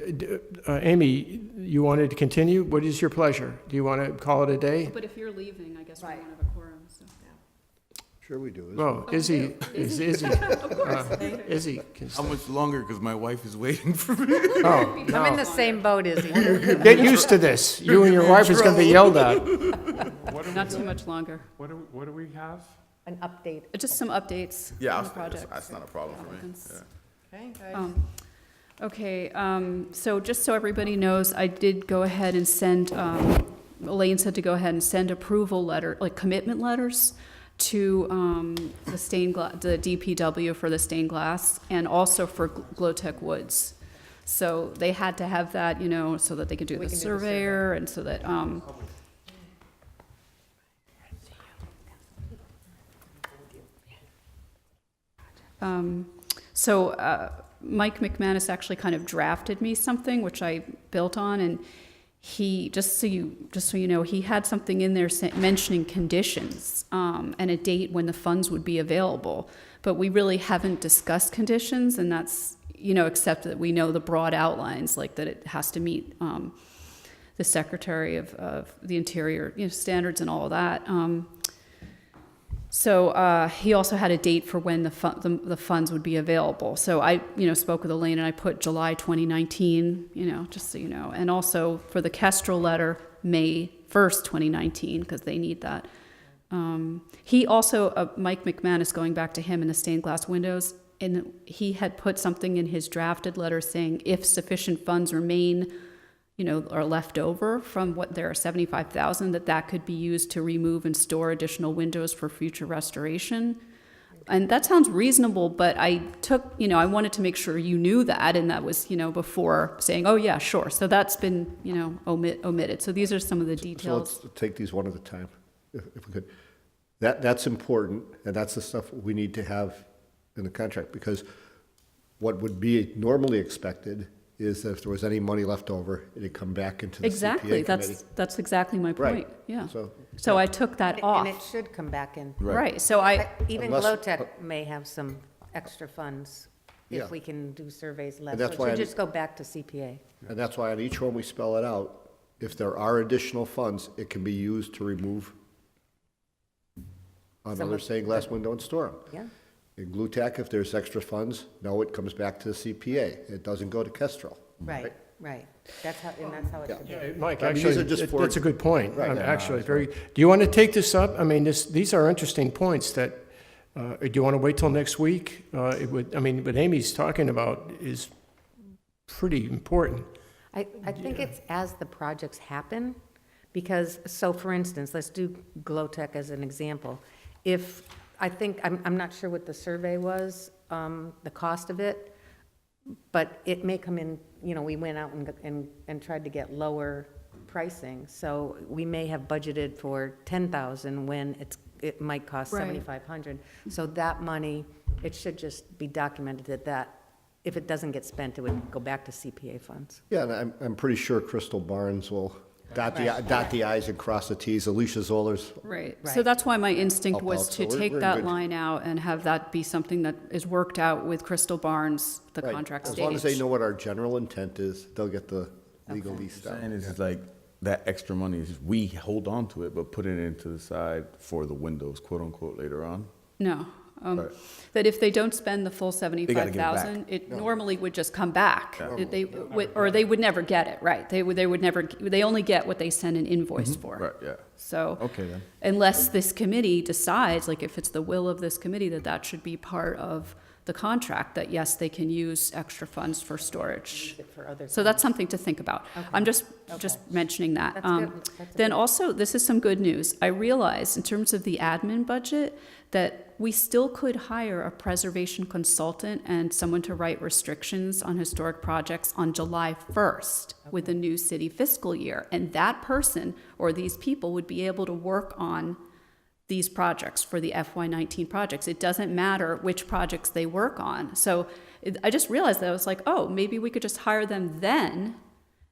Amy, you wanted to continue? What is your pleasure? Do you want to call it a day? But if you're leaving, I guess we Right. won't have a quorum, so. Sure we do. Well, Izzy, Izzy can How stay. much longer? Because my wife is waiting for me. Oh, I'm in no. the same boat as you. Get used to this. You and your wife is going to be yelled at. What do Not too much longer. what do we have? An update. Just some updates Yeah, on the project. that's not a problem for me. Applicants. Yeah. Okay, guys. Okay, so just so everybody knows, I did go ahead and send, Elaine said to go ahead and send approval letter, like commitment letters to the the DPW for the stained glass and also for Glowtech Woods. So they had to have that, so that they could do the surveyor and so that, Mike McManus actually kind of drafted me something, which I built on, and he, just so you know, he had something in there mentioning conditions, and a date when the funds would be available. But we really haven't discussed conditions, and that's, except that we know the broad outlines, like that it has to meet, the Secretary of the Interior, standards and all of that. So he also had a date for when the funds would be available. So I, spoke with Elaine and I put July 2019, just so you know. And also for the Kestrel letter, May 1st, 2019, because they need that. He also, Mike McManus, going back to him in the stained glass windows, and he had put something in his drafted letter saying if sufficient funds remain, are left over from what there are 75,000, that could be used to remove and store additional windows for future restoration. And that sounds reasonable, but I took, I wanted to make sure you knew that, and that was, before saying, oh, yeah, sure. So that's been, omitted. So these are some of the So details. let's take these one at a time, if we could. That's important, and that's the stuff we need to have in the contract, because what would be normally expected is that if there was any money left over, it'd come back into the CPA Exactly, committee. that's exactly my Right. point, yeah. So- So I took that off. And it should come back in. Right, so But even Unless- Glotec may have some extra funds Yeah. if we can do surveys less. And So that's it why should I- just go back to CPA. And that's why on each one we spell it out. If there are additional funds, it can be used to remove Some another of stained glass window and store them. Yeah, In Glutech, if there's extra funds, no, it comes back to the CPA. It doesn't go to Kestrel. right. That's how, and that's how it should be. Yeah, Mike, I mean, these actually, are just for- that's a good point. Right. Actually, very, do you want to take this up? I mean, these are interesting points that, do you want to wait till next week? What Amy's talking about is pretty important. I think it's as the projects happen, because, so for instance, let's do Glotec as an example. If, I'm not sure what the survey was, the cost of it, but it may come in, we went out and tried to get lower pricing, so we may have budgeted for 10,000 when it might cost Right. 7,500. So that money, it should just be documented that if it doesn't get spent, it would go back to CPA funds. Yeah, and I'm pretty sure Crystal Barnes will dot the i's and cross the t's. Alicia Zoller's, Right, so Right. that's why my instinct Help was out, to so we're take in that good- line out and have that be something that is worked out with Crystal Barnes, the right. contract As stage. long as they know what our general intent is, they'll get the legalese stuff. And it's like, that extra money is, we hold on to it, but put it into the side for the windows, quote unquote, later on. No, Right. that if they don't spend the full give it 75,000, back. it normally would just come back. Or they would never get it, right? They would never, they only get what they send an invoice for. Right, yeah. So. Okay, then. Unless this committee decides, like if it's the will of this committee, that that should be part of the contract, that yes, they can use extra funds for storage. Use it for other So that's things. something to think about. I'm just mentioning that. That's good. That's a Then good- also, this is some good news. I realized in terms of the admin budget, that we still could hire a preservation consultant and someone to write restrictions on historic projects on July 1st with the new city fiscal year. And that person or these people would be able to work on these projects for the FY19 projects. It doesn't matter which projects they work on. So I just realized that I was like, oh, maybe we could just hire them then.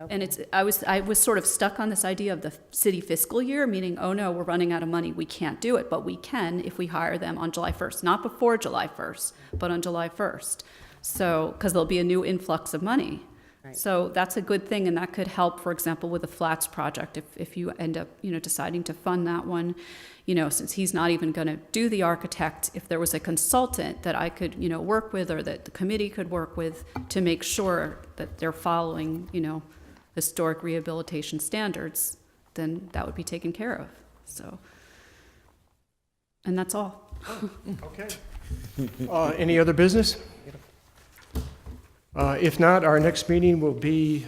And I was sort of stuck on this idea of the city fiscal year, meaning, oh no, we're running out of money, we can't do it, but we can if we hire them on July 1st, not before July 1st, but on July 1st. So, because there'll be a new influx of money. Right. So that's a good thing, and that could help, for example, with the Flats project, if you end up, deciding to fund that one, since he's not even going to do the architect, if there was a consultant that I could, work with, or that the committee could work with to make sure that they're following, historic rehabilitation standards, then that would be taken care of, so. And that's all. Okay. Any other business? If not, our next meeting will be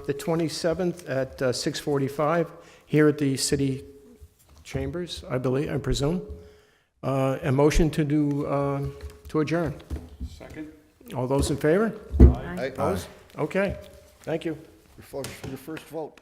the 27th at 6:45 here at the city chambers, I presume. A motion to adjourn. Second? All those in favor? Aye. Opposed? Okay, thank you. Your first vote.